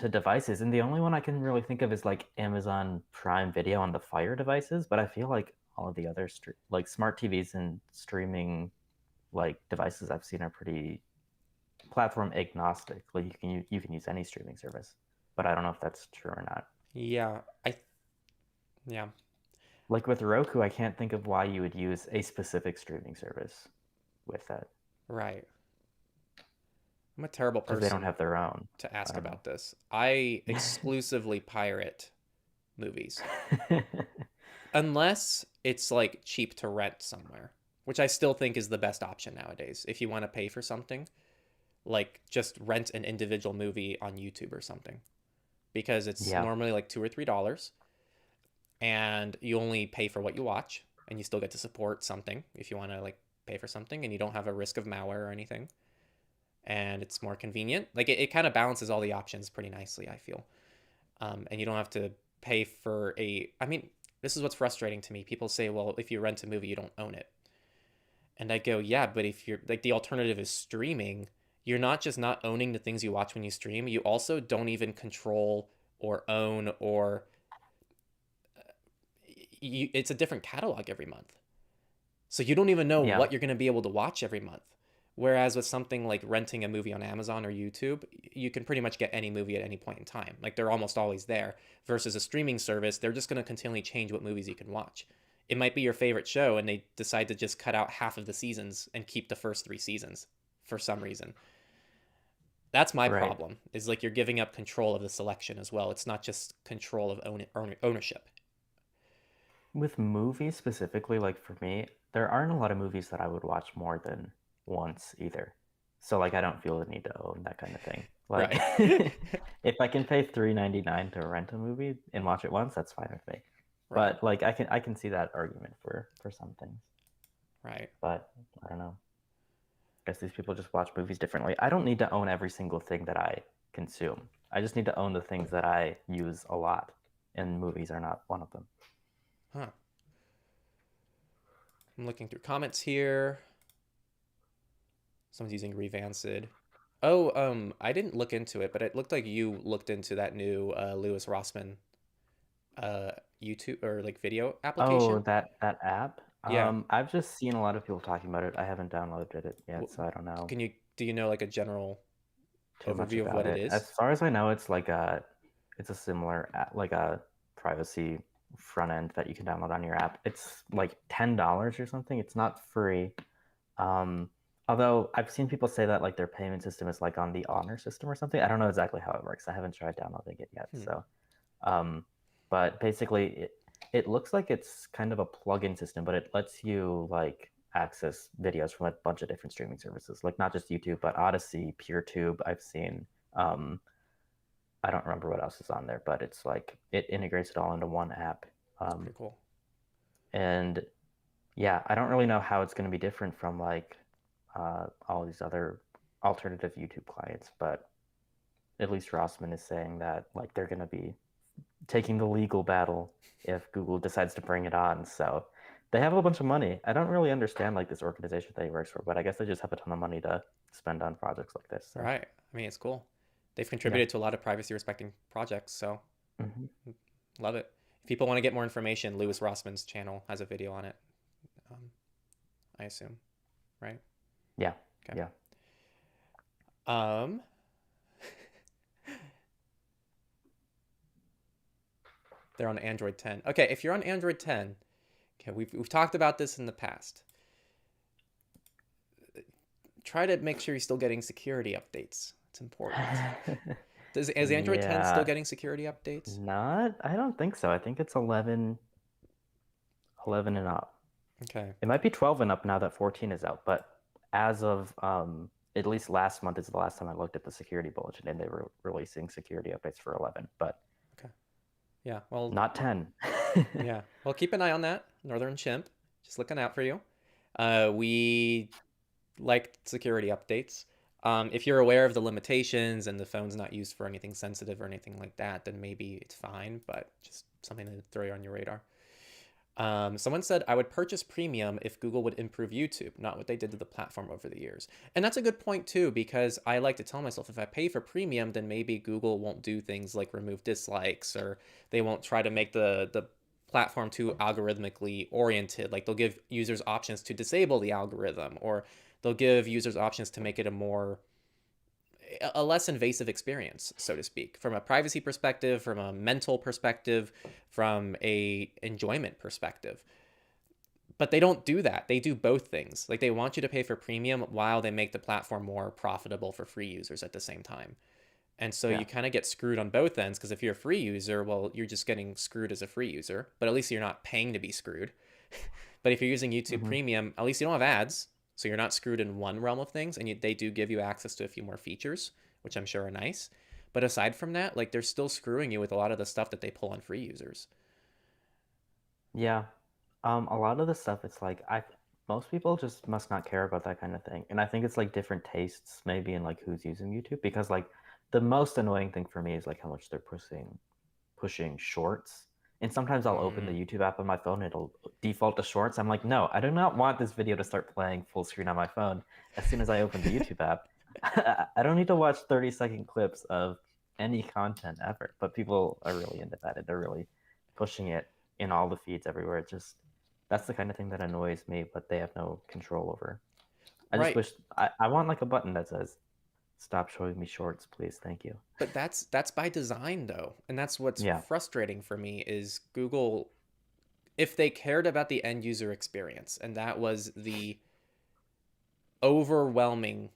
devices, and the only one I can really think of is like Amazon Prime Video on the Fire devices. But I feel like all of the other like smart TVs and streaming like devices I've seen are pretty platform agnostic. Like you can use any streaming service, but I don't know if that's true or not. yeah. Yeah, Like with Roku, I can't think of why you would use a specific streaming service with that right. I'm a terrible because they don't person have their own. to I ask don't know. about this. I exclusively pirate movies unless it's like cheap to rent somewhere, which I still think is the best option nowadays. If you want to pay for something, like just rent an individual movie on YouTube or something because it's Yeah, normally like $2 or $3 and you only pay for what you watch and you still get to support something if you want to like pay for something and you don't have a risk of malware or anything and it's more convenient. Like it kind of balances all the options pretty nicely, I feel. And you don't have to pay for a, I mean, this is what's frustrating to me. People say, well, if you rent a movie, you don't own it. And I go, yeah, but if you're like the alternative is streaming, you're not just not owning the things you watch when you stream, you also don't even control or own or it's a different catalog every month. So you don't even know yeah, what you're going to be able to watch every month. Whereas with something like renting a movie on Amazon or YouTube, you can pretty much get any movie at any point in time. Like they're almost always there. Versus a streaming service, they're just going to continually change what movies you can watch. It might be your favorite show and they decide to just cut out half of the seasons and keep the first 3 seasons for some reason. That's my right. problem. Is like you're giving up control of the selection as well. It's not just control of ownership. With movies specifically, like for me, there aren't a lot of movies that I would watch more than once either. So like I don't feel the need to own that kind of thing. Like Right. if I can pay $3.99 to rent a movie and watch it once, that's fine with me. Right. But like I can see that argument for some things. Right. But I don't know. I guess these people just watch movies differently. I don't need to own every single thing that I consume. I just need to own the things that I use a lot, and movies are not one of them. Huh. I'm looking through comments here. Someone's using Revanced. Oh, I didn't look into it, but it looked like you looked into that new Lewis Rossman uh YouTube or like video Oh, application. that app. Yeah. I've just seen a lot of people talking about it. I haven't downloaded it yet, W- so I don't know Can you do you know like a general too much overview of about what it it. is? As far as I know, it's like It's a similar like a privacy front end that you can download on your app. It's like $10 or something. It's not free. Um, Although I've seen people say that like their payment system is like on the Honor system or something. I don't know exactly how it works. I haven't tried downloading it yet. So, um, but basically, it looks like it's kind of a plugin system, but it lets you like access videos from a bunch of different streaming services, like not just YouTube, but Odyssey, PeerTube. I've seen. I don't remember what else is on there, but it's like it integrates it all into one app. That's pretty cool. And yeah, I don't really know how it's going to be different from like all these other alternative YouTube clients, but at least Rossman is saying that like they're going to be taking the legal battle if Google decides to bring it on. So they have a bunch of money. I don't really understand like this organization that he works for, but I guess they just have a ton of money to spend on projects like this. So. Right. I mean, it's cool. They've contributed to a lot of privacy respecting projects, so love it. If people want to get more information, Louis Rossman's channel has a video on it. I assume, right? Yeah. Okay. Yeah. They're on Android 10. Okay, if you're on Android 10, okay, we've talked about this in the past. Try to make sure you're still getting security updates. It's important. Is Android 10 still getting security updates? I don't think so. I think it's 11 and up. Okay. It might be 12 and up now that 14 is out, but as of at least last month is the last time I looked at the security bulletin, and they were releasing security updates for 11, but okay. Yeah, well, not 10. Yeah, well, keep an eye on that, Northern Chimp. Just looking out for you. We like security updates. If you're aware of the limitations and the phone's not used for anything sensitive or anything like that, then maybe it's fine, but just something to throw on your radar. Someone said, I would purchase premium if Google would improve YouTube, not what they did to the platform over the years. And that's a good point too, because I like to tell myself, if I pay for premium, then maybe Google won't do things like remove dislikes, or they won't try to make the platform too algorithmically oriented. Like they'll give users options to disable the algorithm, or they'll give users options to make it a less invasive experience, so to speak, from a privacy perspective, from a mental perspective, from a enjoyment perspective. But they don't do that. They do both things. Like they want you to pay for premium while they make the platform more profitable for free users at the same time. And so you kind of get screwed on both ends, because if you're a free user, well, you're just getting screwed as a free user, but at least you're not paying to be screwed. But if you're using YouTube Premium, at least you don't have ads. So you're not screwed in one realm of things, and they do give you access to a few more features, which I'm sure are nice. But aside from that, like they're still screwing you with a lot of the stuff that they pull on free users. Yeah. A lot of the stuff, it's like most people just must not care about that kind of thing. And I think it's like different tastes maybe in like who's using YouTube, because like the most annoying thing for me is like how much they're pushing shorts. And sometimes I'll open the YouTube app on my phone, it'll default to shorts. I'm like, no, I do not want this video to start playing full screen on my phone as soon as I open the YouTube app. I don't need to watch 30-second clips of any content ever. But people are really into that, and they're really pushing it in all the feeds everywhere. That's the kind of thing that annoys me, but they have no control over. I just wish I want like a button that says, stop showing me shorts, please. Thank you. But that's by design though. And that's what's frustrating for me is Google, if they cared about the end user experience, and that was the overwhelming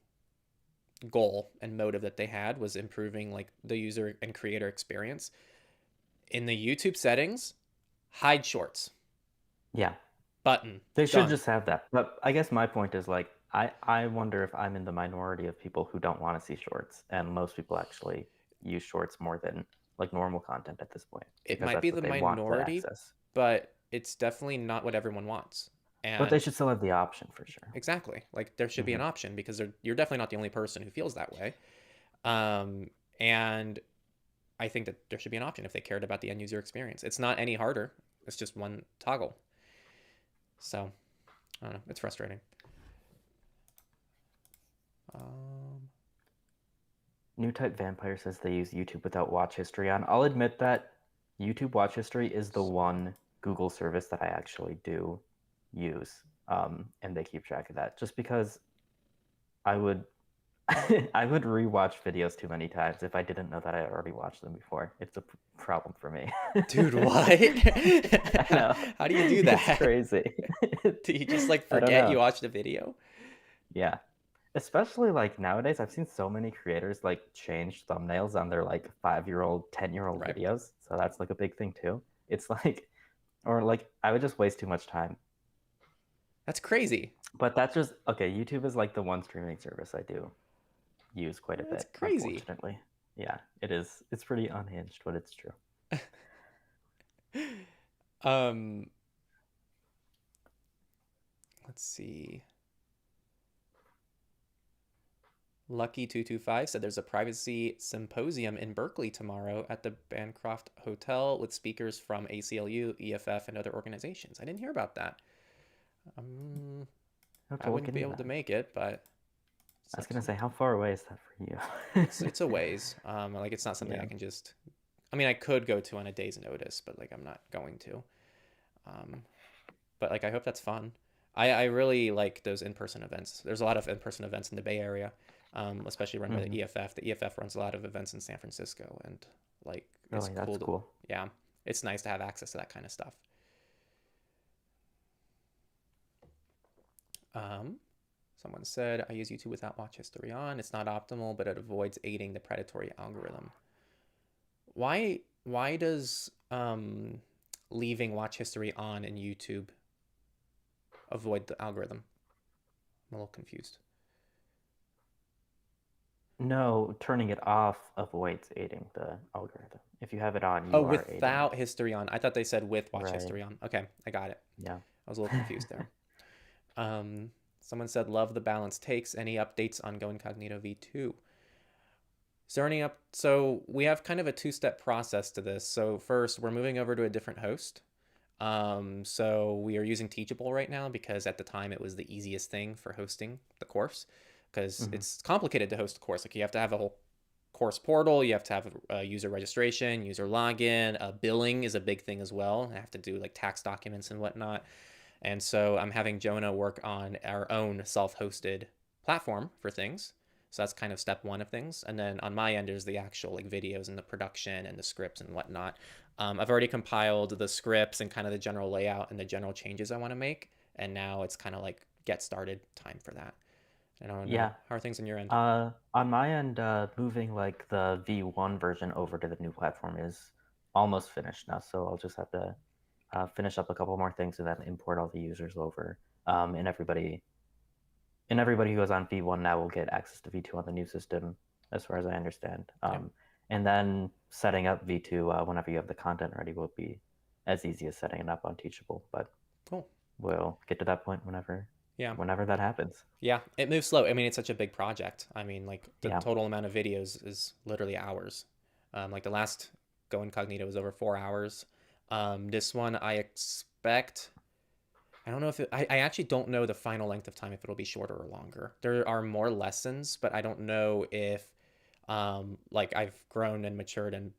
goal and motive that they had, was improving like the user and creator experience, in the YouTube settings, hide shorts. Yeah. Button. They should just have that. But I guess my point is like, I wonder if I'm in the minority of people who don't want to see shorts, and most people actually use shorts more than like normal content at this point. It might be the minority, but it's definitely not what everyone wants. But they should still have the option for sure. Exactly. Like there should be an option, because you're definitely not the only person who feels that way. And I think that there should be an option if they cared about the end user experience. It's not any harder. It's just one toggle. So, I don't know. It's frustrating. New Type Vampire says they use YouTube without watch history on. I'll admit that YouTube watch history is the one Google service that I actually do use, and they keep track of that. Just because I would I would rewatch videos too many times if I didn't know that I already watched them before. It's a problem for me. Dude, what? I know. How do you do It's that? crazy. Do you just like I don't forget you know. watched a video? Yeah. Especially like nowadays, I've seen so many creators like change thumbnails on their like 5-year-old, 10-year-old Right. videos. So that's like a big thing too. It's like, or like, I would just waste too much time. That's crazy. But that's just, okay, YouTube is like the one streaming service I do use quite a That's bit, crazy. unfortunately. Yeah, it is. It's pretty unhinged, but it's true. Um, let's see. Lucky225 said there's a privacy symposium in Berkeley tomorrow at the Bancroft Hotel with speakers from ACLU, EFF, and other organizations. I didn't hear about that. I Look wouldn't be into able to that. make it, but I was gonna say, how far away is that for you? it's a ways. Like it's not something Yeah. I can just. I mean, I could go to on a day's notice, but like I'm not going to. Um, but like I hope that's fun. I really like those in-person events. There's a lot of in-person events in the Bay Area, especially run by the Mm-hmm. EFF. The EFF runs a lot of events in San Francisco, and like it's Really, cool that's to, cool. yeah, it's nice to have access to that kind of stuff. Um, Someone said I use YouTube without watch history on. It's not optimal, but it avoids aiding the predatory algorithm. Why does leaving watch history on in YouTube avoid the algorithm? I'm a little confused. No, turning it off avoids aiding the algorithm. If you have it on, Oh, you are aiding it. without history on. I thought they said with watch Right. history on. Okay, I got it. Yeah. I was a little confused there. Someone said love the balance takes. Any updates on Go Incognito V2? Is there any up? So we have kind of a two-step process to this. So first, we're moving over to a different host. So we are using Teachable right now because at the time it was the easiest thing for hosting the course because Mm-hmm. it's complicated to host a course. Like you have to have a whole course portal, you have to have a user registration, user login, billing is a big thing as well. I have to do like tax documents and whatnot. And so I'm having Jonah work on our own self-hosted platform for things. So that's kind of step one of things. And then on my end is the actual like videos and the production and the scripts and whatnot. I've already compiled the scripts and kind of the general layout and the general changes I want to make. And now it's kind of like get started time for that. And I don't know. Yeah. How are things on your end? On my end, moving like the V1 version over to the new platform is almost finished now. So I'll just have to finish up a couple more things and then import all the users over. And everybody who goes on V1 now will get access to V2 on the new system, as far as I understand. Yeah. And then setting up V2 whenever you have the content ready will be as easy as setting it up on Teachable. But Cool. we'll get to that point whenever Yeah. that happens. Yeah. It moves slow. I mean, it's such a big project. I mean, like the Yeah. total amount of videos is literally hours. Like the last Go Incognito was over 4 hours. This one I expect. I don't know if I actually don't know the final length of time if it'll be shorter or longer. There are more lessons, but I don't know if like I've grown and matured and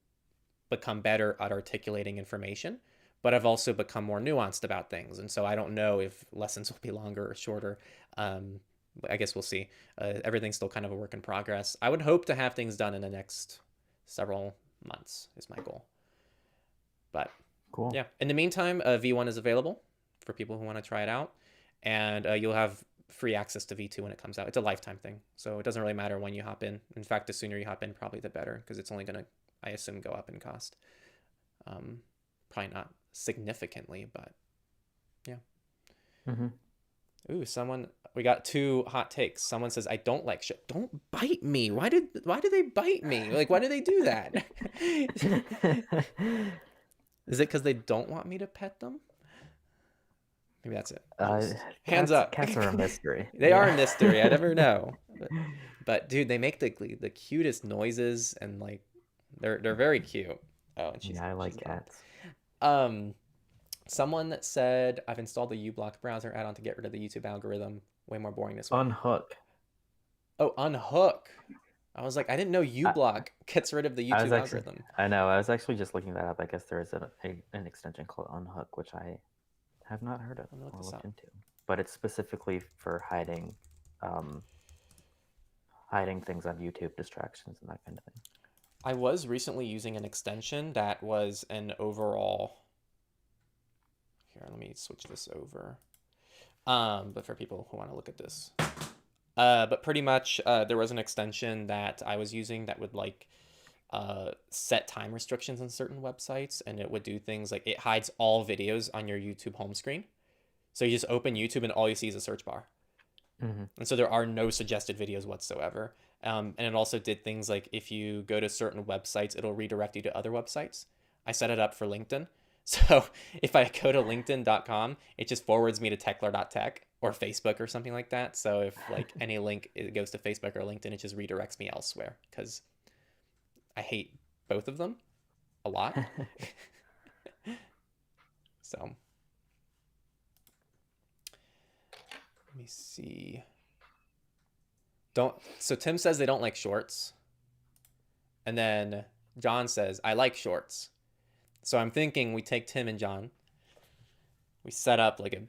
become better at articulating information, but I've also become more nuanced about things. And so I don't know if lessons will be longer or shorter. But I guess we'll see. Everything's still kind of a work in progress. I would hope to have things done in the next several months is my goal. But Cool. yeah, in the meantime, V1 is available for people who want to try it out, and you'll have free access to V2 when it comes out. It's a lifetime thing, so it doesn't really matter when you hop in. In fact, the sooner you hop in, probably the better, because it's only gonna, I assume, go up in cost. Probably not significantly, but yeah. Mm-hmm. Ooh, we got two hot takes. Someone says, I don't like shit. Don't bite me. Why do they bite me? Like, why do they do that? Is it because they don't want me to pet them? Maybe that's it. Hands up. Cats are a mystery. They are a mystery. I never know. But dude, they make the cutest noises and like they're very cute. Oh, and I like cats. Someone said I've installed the uBlock browser add-on to get rid of the YouTube algorithm. Way more boring this way. Unhook. Oh, unhook. I was like, I didn't know uBlock gets rid of the YouTube algorithm. I know. I was actually just looking that up. I guess there is an extension called Unhook, which I have not heard of or looked into. But it's specifically for hiding hiding things on YouTube, distractions, and that kind of thing. I was recently using an extension that was an overall. Here, let me switch this over. But for people who want to look at this, but pretty much there was an extension that I was using that would like set time restrictions on certain websites, and it would do things like it hides all videos on your YouTube home screen. So you just open YouTube and all you see is a search bar. Mm-hmm. And so there are no suggested videos whatsoever. And it also did things like if you go to certain websites, it'll redirect you to other websites. I set it up for LinkedIn. So if I go to linkedin.com, it just forwards me to techlore.tech or Facebook or something like that. So if like any link it goes to Facebook or LinkedIn, it just redirects me elsewhere because I hate both of them a lot. So let me see. So Tim says they don't like shorts. And then John says, I like shorts. So I'm thinking we take Tim and John. We set up like a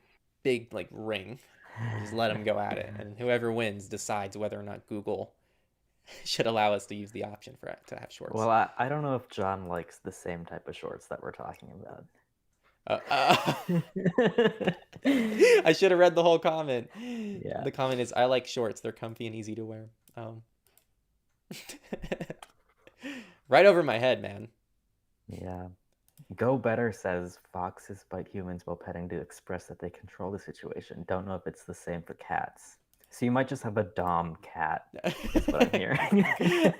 big like ring. And just let them go at it. And whoever wins decides whether or not Google should allow us to use the option for it to have shorts. Well, I don't know if John likes the same type of shorts that we're talking about. I should have read the whole comment. Yeah. The comment is, I like shorts. They're comfy and easy to wear. Right over my head, man. Yeah. Go Better says foxes bite humans while petting to express that they control the situation. Don't know if it's the same for cats. So you might just have a dom cat, is what I'm hearing.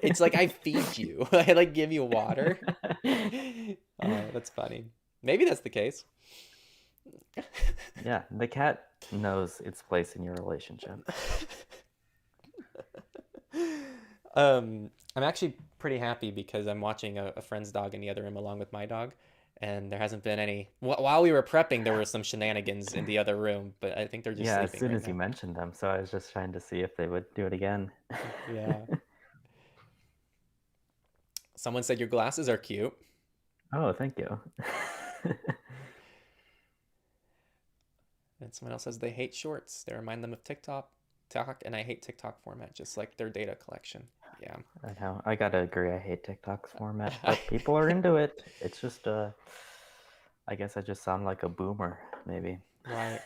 It's like I feed you. I like give you water. Oh, that's funny. Maybe that's the case. Yeah, the cat knows its place in your relationship. I'm actually pretty happy because I'm watching a friend's dog in the other room along with my dog, and there hasn't been any. While we were prepping, there were some shenanigans in the other room, but I think they're just as sleeping soon right as now. you mentioned them, so I was just trying to see if they would do it again. Yeah. Someone said your glasses are cute. Oh, thank you. And someone else says they hate shorts. They remind them of TikTok, and I hate TikTok format, just like their data collection. Yeah. I know. I gotta agree. I hate TikTok's format, but people are into it. It's just, I guess I just sound like a boomer, maybe. Right.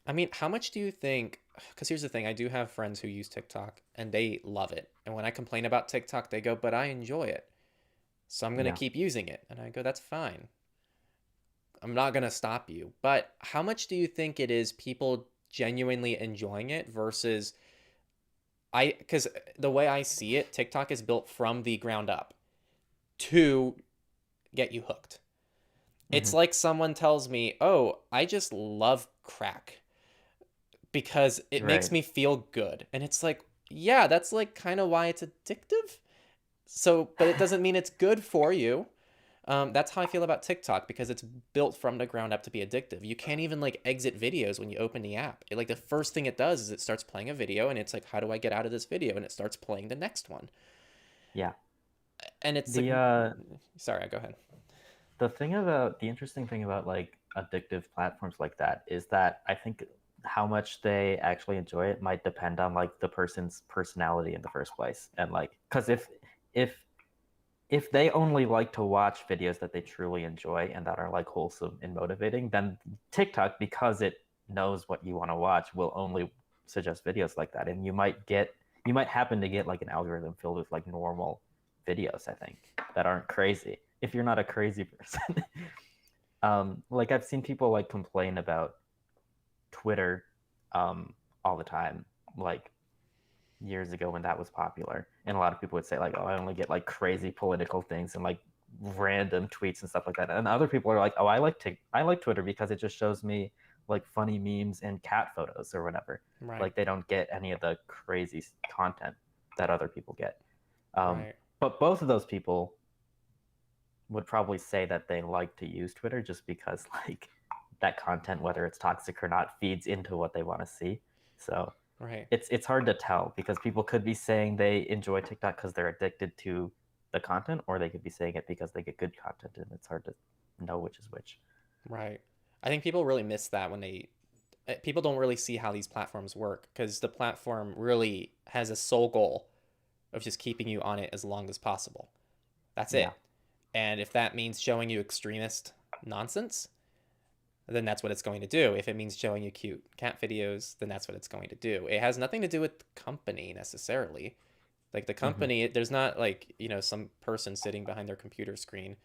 I mean, how much do you think? Because here's the thing, I do have friends who use TikTok and they love it. And when I complain about TikTok, they go, but I enjoy it. So I'm going to keep using it. And I go, that's fine. I'm not going to stop you. But how much do you think it is people genuinely enjoying it versus because the way I see it, TikTok is built from the ground up to get you hooked. It's like someone tells me, oh, I just love crack because it makes me feel good. And it's like, yeah, that's like kind of why it's addictive. So, but it doesn't mean it's good for you. That's how I feel about TikTok because it's built from the ground up to be addictive. You can't even like exit videos when you open the app. Like the first thing it does is it starts playing a video and it's like, how do I get out of this video? And it starts playing the next one. Yeah. And it's sorry, go ahead. The interesting thing about like addictive platforms like that is that I think how much they actually enjoy it might depend on like the person's personality in the first place. And like, because if they only like to watch videos that they truly enjoy and that are like wholesome and motivating, then TikTok, because it knows what you want to watch, will only suggest videos like that. And you might happen to get like an algorithm filled with like normal videos, I think, that aren't crazy. If you're not a crazy person. Like I've seen people like complain about Twitter all the time, like years ago when that was popular, and a lot of people would say like, oh, I only get like crazy political things and like random tweets and stuff like that, and other people are like, oh, I like Twitter because it just shows me like funny memes and cat photos or whatever. Like they don't get any of the crazy content that other people get. But both of those people would probably say that they like to use Twitter just because like that content, whether it's toxic or not, feeds into what they want to see. So it's hard to tell because people could be saying they enjoy TikTok because they're addicted to the content, or they could be saying it because they get good content, and it's hard to know which is which. Right. I think people really miss that when people don't really see how these platforms work because the platform really has a sole goal of just keeping you on it as long as possible. That's Yeah. it. And if that means showing you extremist nonsense, then that's what it's going to do. If it means showing you cute cat videos, then that's what it's going to do. It has nothing to do with the company necessarily. Like the company, there's not like, some person sitting behind their computer screen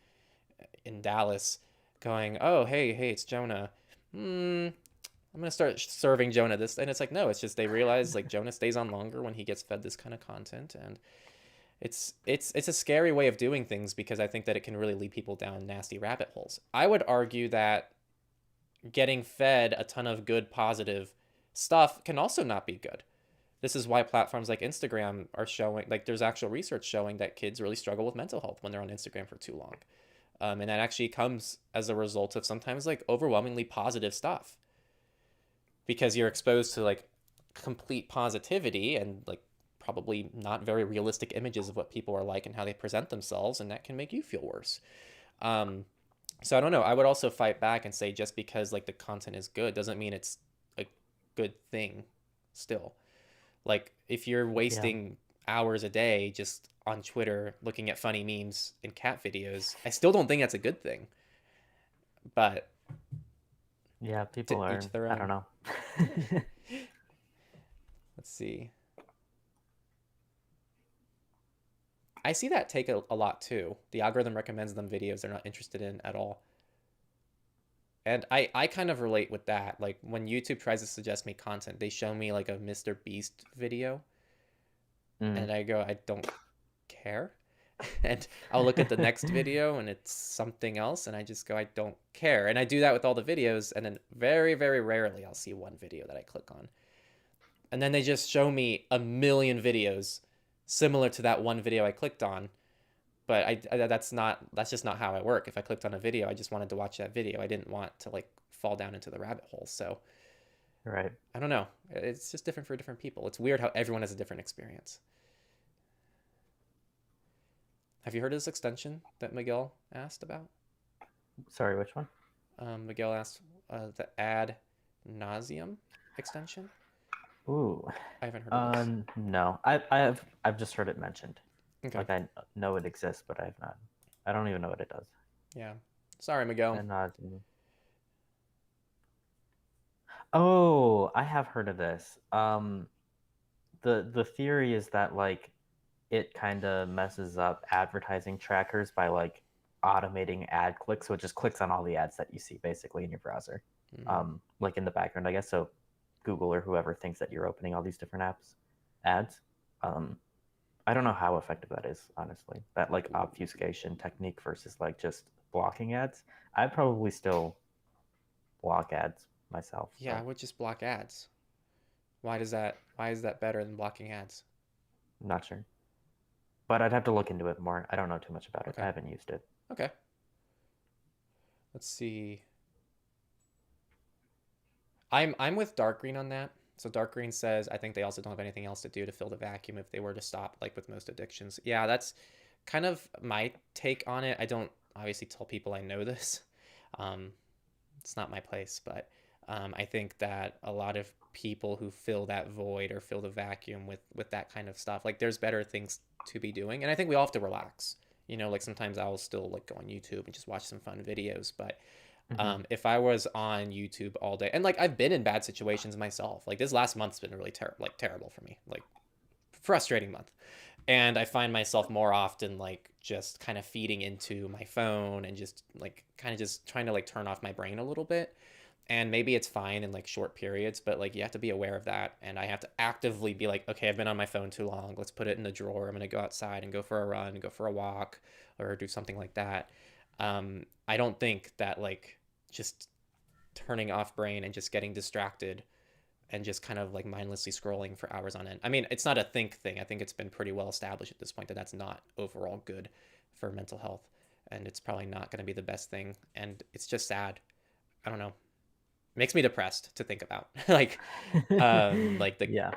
in Dallas going, oh, hey, it's Jonah. I'm going to start serving Jonah this. And it's like, no, it's just they realize like Jonah stays on longer when he gets fed this kind of content. And it's a scary way of doing things because I think that it can really lead people down nasty rabbit holes. I would argue that getting fed a ton of good, positive stuff can also not be good. This is why platforms like Instagram are showing, like, there's actual research showing that kids really struggle with mental health when they're on Instagram for too long. And that actually comes as a result of sometimes like overwhelmingly positive stuff because you're exposed to like complete positivity and like probably not very realistic images of what people are like and how they present themselves, and that can make you feel worse. So I don't know. I would also fight back and say just because like the content is good doesn't mean it's a good thing still. Like if you're Yeah. wasting hours a day just on Twitter looking at funny memes and cat videos, I still don't think that's a good thing. But Yeah, to people each are, their I don't own. know. Let's see. I see that take a lot too. The algorithm recommends them videos they're not interested in at all. And I kind of relate with that. Like when YouTube tries to suggest me content, they show me like a Mr. Beast video Mm. and I go, I don't care. And I'll look at the next video and it's something else and I just go, I don't care. And I do that with all the videos and then very, very rarely I'll see one video that I click on. And then they just show me a million videos similar to that one video I clicked on. But that's just not how I work. If I clicked on a video, I just wanted to watch that video. I didn't want to like fall down into the rabbit hole. So Right. I don't know. It's just different for different people. It's weird how everyone has a different experience. Have you heard of this extension that Miguel asked about? Sorry, which one? Miguel asked the ad nauseum extension. Ooh. I haven't heard of this. No. I've just heard it mentioned. Okay. Like I know it exists, but I've not. I don't even know what it does. Yeah. Sorry, Miguel. And oh, I have heard of this. The theory is that like it kind of messes up advertising trackers by like automating ad clicks, so it just clicks on all the ads that you see basically in your browser, like in the background, I guess. So Google or whoever thinks that you're opening all these different ads. I don't know how effective that is, honestly. That like obfuscation technique versus like just blocking ads. I'd probably still block ads myself. Yeah, I So would just block ads. Why is that better than blocking ads? I'm not sure. But I'd have to look into it more. I don't know too much about it. Okay. I haven't used it. Okay. Let's see. I'm with Dark Green on that. So Dark Green says I think they also don't have anything else to do to fill the vacuum if they were to stop, like with most addictions. Yeah, that's kind of my take on it. I don't obviously tell people I know this. Um, it's not my place, but I think that a lot of people who fill that void or fill the vacuum with that kind of stuff, like there's better things to be doing, and I think we all have to relax. Like sometimes I'll still like go on YouTube and just watch some fun videos, but if I was on YouTube all day, and like I've been in bad situations myself, like this last month's been really terrible for me, like frustrating month, and I find myself more often like just kind of feeding into my phone and just like kind of just trying to like turn off my brain a little bit. And maybe it's fine in like short periods, but like you have to be aware of that, and I have to actively be like, okay, I've been on my phone too long, let's put it in the drawer, I'm gonna go outside and go for a run, go for a walk, or do something like that. I don't think that like just turning off brain and just getting distracted and just kind of like mindlessly scrolling for hours on end. I mean, it's not a think thing. I think it's been pretty well established at this point that that's not overall good for mental health, and it's probably not going to be the best thing. And it's just sad. I don't know. It makes me depressed to think about like Yeah.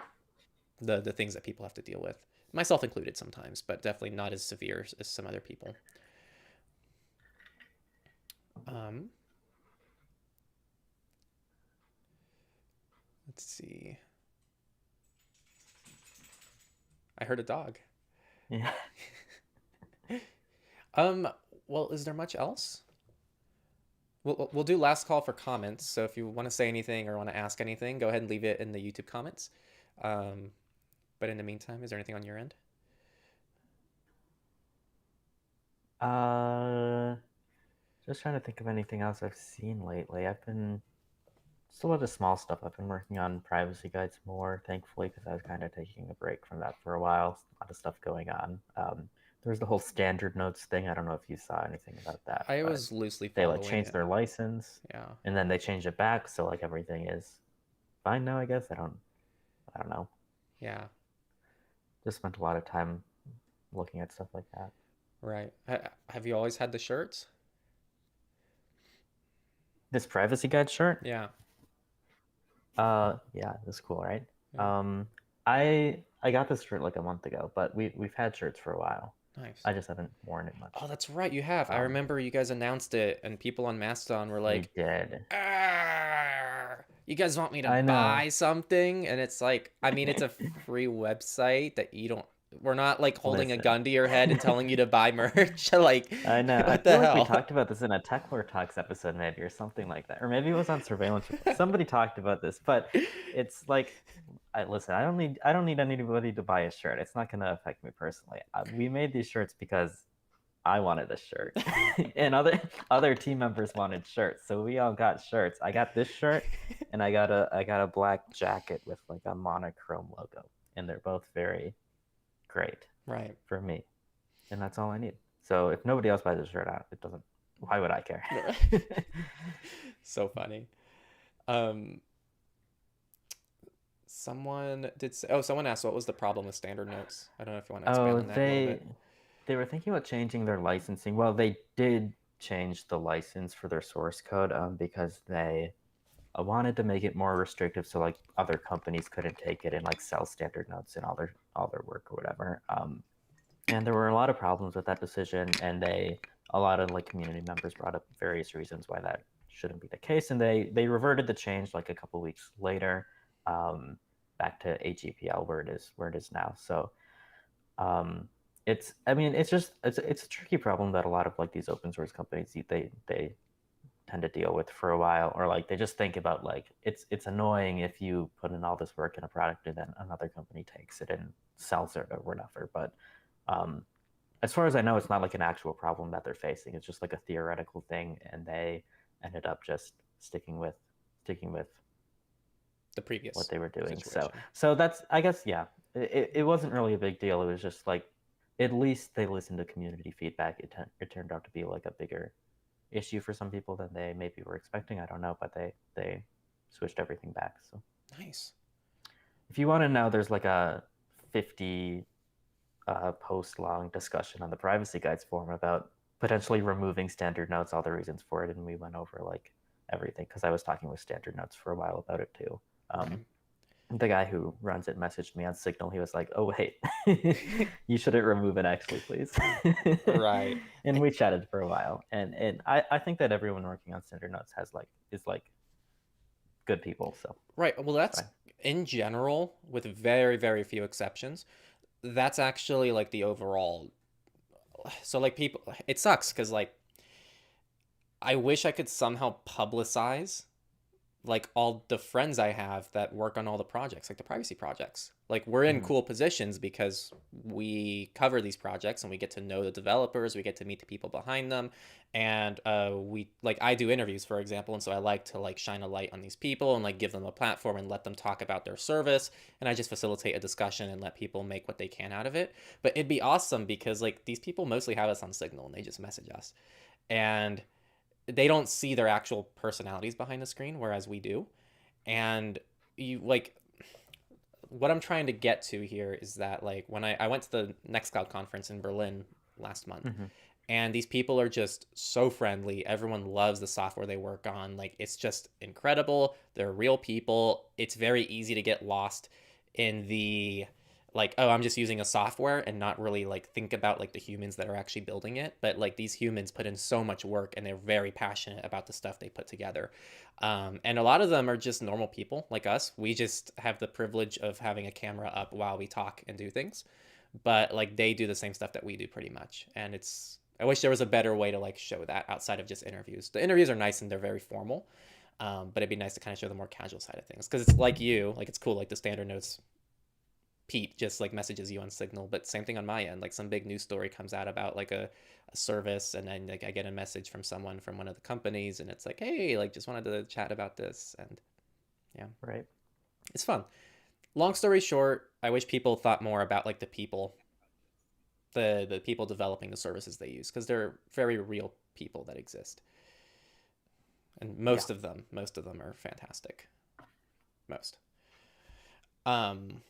the things that people have to deal with, myself included sometimes, but definitely not as severe as some other people. Let's see. I heard a dog. Yeah. Um, well, is there much else? We'll do last call for comments. So if you want to say anything or want to ask anything, go ahead and leave it in the YouTube comments. Um, but in the meantime, is there anything on your end? Just trying to think of anything else I've seen lately. I've been just a lot of small stuff. I've been working on privacy guides more, thankfully, because I was kind of taking a break from that for a while. A lot of stuff going on. There's the whole standard notes thing. I don't know if you saw anything about that, I but was loosely they like following changed it. their license, Yeah. and then they changed it back, so like everything is fine now. I guess I don't know. Yeah. Just spent a lot of time looking at stuff like that. Right. Have you always had the shirts? This privacy guide shirt. Yeah. Yeah, that's cool, right? Yeah. I got this shirt like a month ago, but we've had shirts for a while. Nice. I just haven't worn it much. Oh, that's right. You have. I Um, remember you guys announced it, and people on Mastodon were we like, did. You guys want me to I know. buy something? And it's like, I mean, it's a free website that you don't, we're not like holding a Listen. gun to your head and telling you to buy merch. Like, I know. I what the feel like we hell? talked about this in a Techlore Talks episode, maybe, or something like that, or maybe it was on Surveillance Report. Somebody talked about this, but it's like, listen. I don't need anybody to buy a shirt. It's not going to affect me personally. We made these shirts because I wanted a shirt, and other team members wanted shirts, so we all got shirts. I got this shirt, and I got a black jacket with like a monochrome logo, and they're both very great Right. for me, and that's all I need. So if nobody else buys a shirt out, it doesn't. Why would I care? So funny. Um, someone did say, oh, someone asked what was the problem with standard notes. I don't know if you want to expand Oh, on that a little bit. they were thinking about changing their licensing. Well, they did change the license for their source code because they wanted to make it more restrictive, so like other companies couldn't take it and like sell standard notes in all their work or whatever. And there were a lot of problems with that decision, and a lot of like community members brought up various reasons why that shouldn't be the case, and they reverted the change like a couple weeks later, um, back to AGPL where it is now. So it's I mean it's a tricky problem that a lot of like these open source companies they tend to deal with for a while, or like they just think about like it's annoying if you put in all this work in a product and then another company takes it and sells it or whatever. But um, as far as I know, it's not like an actual problem that they're facing. It's just like a theoretical thing, and they ended up just sticking with The previous what they were doing. situation. So that's I guess yeah, it wasn't really a big deal. It was just like at least they listened to community feedback. It turned out to be like a bigger issue for some people than they maybe were expecting. I don't know, but they switched everything back. So Nice. if you want to know, there's like a 50 post long discussion on the privacy guides forum about potentially removing standard notes, all the reasons for it, and we went over like everything because I was talking with standard notes for a while about it too. Right. The guy who runs it messaged me on Signal. He was like, "Oh wait, you shouldn't remove it, actually, please." Right. And we chatted for a while, and I think that everyone working on standard notes is like good people. So Right. Well, it's that's fine. in general, with very, very few exceptions, that's actually like the overall. So, like, people, it sucks because, like, I wish I could somehow publicize like all the friends I have that work on all the projects, like the privacy projects. Like we're in Mm-hmm. cool positions because we cover these projects and we get to know the developers, we get to meet the people behind them, and we like I do interviews, for example, and so I like to like shine a light on these people and like give them a platform and let them talk about their service, and I just facilitate a discussion and let people make what they can out of it. But it'd be awesome because like these people mostly have us on Signal and they just message us, and they don't see their actual personalities behind the screen, whereas we do. And you like what I'm trying to get to here is that like when I went to the Nextcloud conference in Berlin last month, Mm-hmm. and these people are just so friendly. Everyone loves the software they work on. Like it's just incredible. They're real people. It's very easy to get lost in the like, oh, I'm just using a software and not really like think about like the humans that are actually building it. But like these humans put in so much work and they're very passionate about the stuff they put together. And a lot of them are just normal people like us. We just have the privilege of having a camera up while we talk and do things. but like they do the same stuff that we do pretty much. And I wish there was a better way to like show that outside of just interviews. The interviews are nice and they're very formal, but it'd be nice to kind of show the more casual side of things, because it's like it's cool, like the standard notes Pete just like messages you on Signal, but same thing on my end. Like some big news story comes out about like a service, and then like I get a message from someone from one of the companies, and it's like, hey, like just wanted to chat about this, and yeah, Right. it's fun. Long story short, I wish people thought more about like the people, the people developing the services they use, because they're very real people that exist, and Yeah. most of them are fantastic. Most. Um,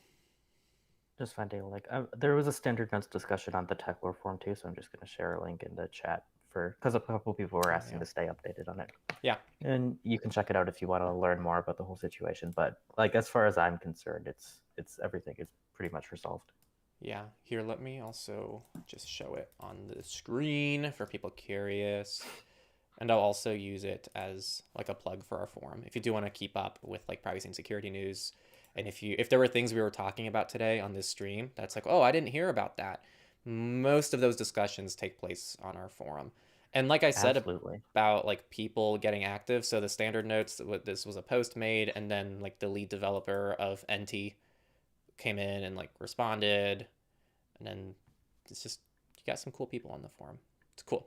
Just finding like there was a standard notes discussion on the Techlore forum too, so I'm just going to share a link in the chat for because a couple people were asking to stay updated on it. Yeah, and you can check it out if you want to learn more about the whole situation. But like as far as I'm concerned, it's everything is pretty much resolved. yeah. Here, let me also just show it on the screen for people curious. And I'll also use it as like a plug for our forum. If you do want to keep up with like privacy and security news, and if there were things we were talking about today on this stream that's like, oh, I didn't hear about that, most of those discussions take place on our forum. And like I said, Absolutely. about like people getting active, so the standard notes, this was a post made, and then like the lead developer of Ente came in and like responded, and then it's just, you got some cool people on the forum. It's cool.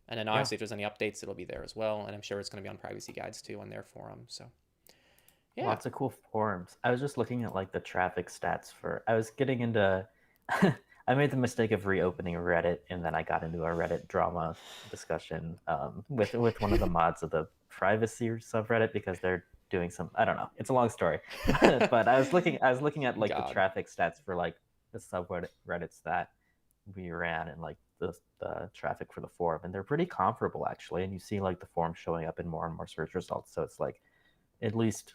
And then obviously, if there's any updates, it'll be there as well. And I'm sure it's going to be on privacy guides too on their forum. So yeah, Lots of cool forums. I was just looking at like the traffic stats for. I was getting into. I made the mistake of reopening Reddit, and then I got into a Reddit drama discussion with one of the mods of the privacy subreddit because they're doing some. I don't know. It's a long story, but I was looking at like the traffic stats for like the subreddits that we ran and like the traffic for the forum, and they're pretty comparable actually. And you see like the forum showing up in more and more search results, so it's like at least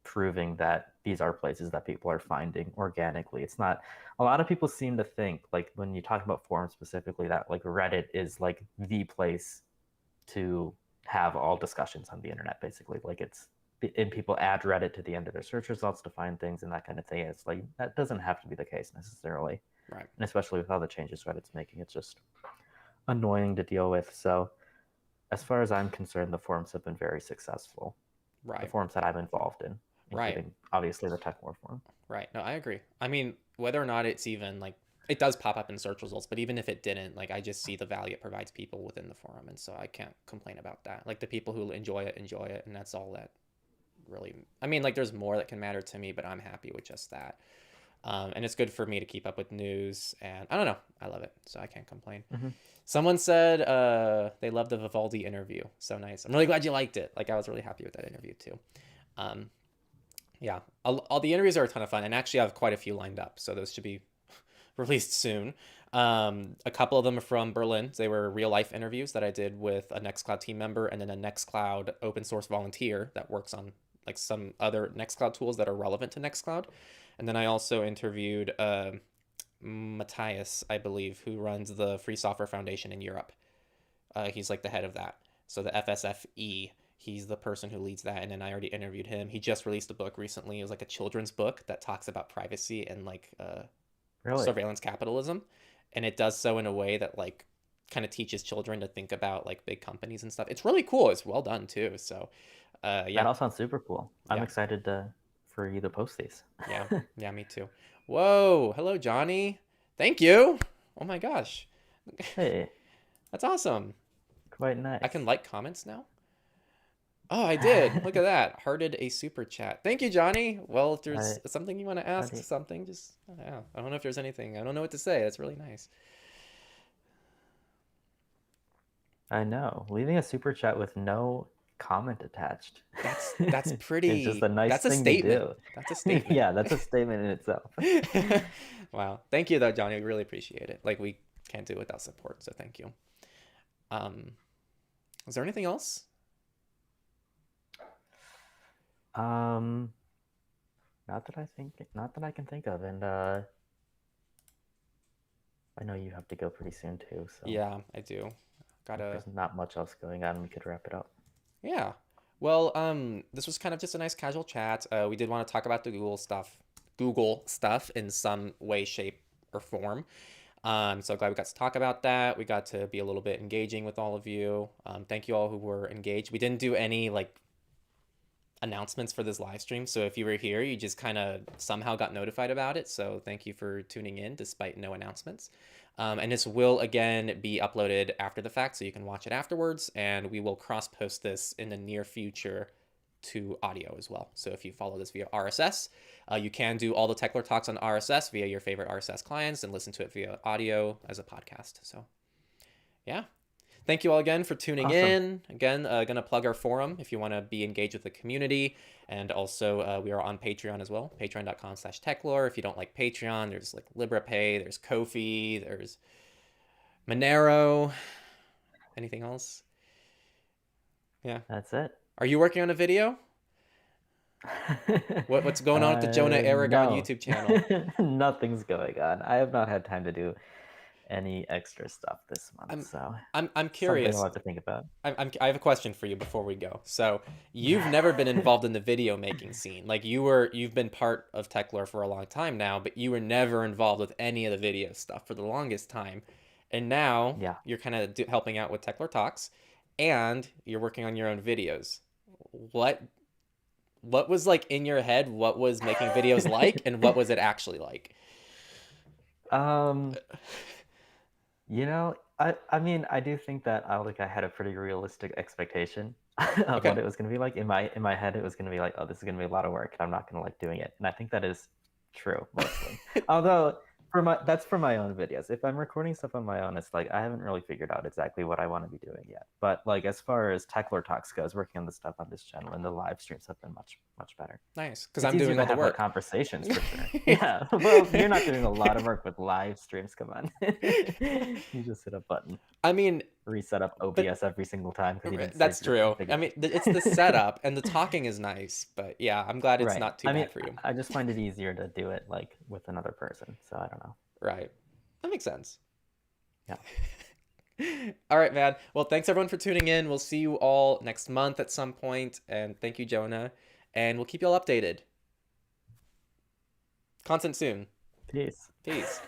proving that these are places that people are finding organically. It's not, a lot of people seem to think like when you talk about forums specifically that like Reddit is like the place to have all discussions on the internet basically. Like it's, and people add Reddit to the end of their search results to find things and that kind of thing. It's like that doesn't have to be the case necessarily. Right. And especially with all the changes Reddit's making, it's just annoying to deal with. So as far as I'm concerned, the forums have been very successful. Right. The forums that I'm involved in, including obviously the Techlore forum. Right. No, I agree. I mean, whether or not it's even like, it does pop up in search results, but even if it didn't, like I just see the value it provides people within the forum, and so I can't complain about that. Like the people who enjoy it, and that's all that really, I mean, like there's more that can matter to me, but I'm happy with just that. And it's good for me to keep up with news, and I don't know, I love it, so I can't complain. Mm-hmm. Someone said they loved the Vivaldi interview. So nice. I'm really glad you liked it. Like I was really happy with that interview too. Yeah, all the interviews are a ton of fun, and actually I have quite a few lined up, so those should be released soon. A couple of them are from Berlin. They were real life interviews that I did with a Nextcloud team member and then a Nextcloud open source volunteer that works on like some other Nextcloud tools that are relevant to Nextcloud. And then I also interviewed Matthias, I believe, who runs the Free Software Foundation in Europe. He's like the head of that. So the FSFE, he's the person who leads that. And then I already interviewed him. He just released a book recently. It was like a children's book that talks about privacy and like surveillance capitalism. And it does so in a way that like kind of teaches children to think about like big companies and stuff. It's really cool. It's well done too. So yeah. That all sounds super cool. I'm excited for you to post these. Yeah, me too. Whoa, hello, Johnny. Thank you. Oh my gosh. Hey. That's awesome. Quite nice. I can like comments now? Oh, I did. Look at that. Hearted a super chat. Thank you, Johnny. Well, if there's something you want to ask, something, just, I don't know if there's anything. I don't know what to say. That's really nice. I know. Leaving a super chat with no comment attached. That's pretty. It's just a nice thing to do. That's a statement. Yeah, that's a statement in itself. Wow. Thank you, though, Johnny. We really appreciate it. Like, we can't do it without support, so thank you. Is there anything else? Not that I can think of, and I know you have to go pretty soon too. So yeah, I do. There's not much else going on. We could wrap it up. Yeah. Well, this was kind of just a nice casual chat. We did want to talk about the Google stuff in some way, shape, or form. So glad we got to talk about that. We got to be a little bit engaging with all of you. Thank you all who were engaged. We didn't do any like announcements for this live stream, so if you were here, you just kind of somehow got notified about it. So thank you for tuning in despite no announcements. And this will again be uploaded after the fact, so you can watch it afterwards, and we will cross post this in the near future to audio as well. So if you follow this via RSS, you can do all the Techlore Talks on RSS via your favorite RSS clients and listen to it via audio as a podcast. So yeah. Thank you all again for tuning in. Again, going to plug our forum if you want to be engaged with the community. And also, we are on Patreon as well, patreon.com/Techlore. If you don't like Patreon, there's like LibrePay, there's Ko-fi, there's Monero. Anything else? Yeah. That's it. Are you working on a video? What's going on with the Jonah Aragon YouTube channel? Nothing's going on. I have not had time to do any extra stuff this month, so I'm curious. Something I'll have to think about. I have a question for you before we go. So you've never been involved in the video making scene. Like you've been part of Techlore for a long time now, but you were never involved with any of the video stuff for the longest time. And now you're kind of helping out with Techlore Talks, and you're working on your own videos. What was like in your head? What was making videos like, and what was it actually like? You know, I mean, I do think that I had a pretty realistic expectation of what it was going to be like. In my head, it was going to be like, oh, this is going to be a lot of work, and I'm not going to like doing it. And I think that is true mostly. Although that's for my own videos. If I'm recording stuff on my own, it's like I haven't really figured out exactly what I want to be doing yet. But like as far as Techlore Talks goes, working on the stuff on this channel and the live streams have been much better. Nice, because I'm doing all the work. Conversations for sure. Yeah, well, you're not doing a lot of work with live streams. Come on, you just hit a button. I mean, reset up OBS every single time. That's true. I mean, it's the setup and the talking is nice, but yeah, I'm glad it's not too bad for you. I just find it easier to do it like with another person, so I don't know. Right, that makes sense. Yeah. All right, man. Well, thanks everyone for tuning in. We'll see you all next month at some point, and thank you, Jonah. And we'll keep you all updated. Content soon. Peace. Peace.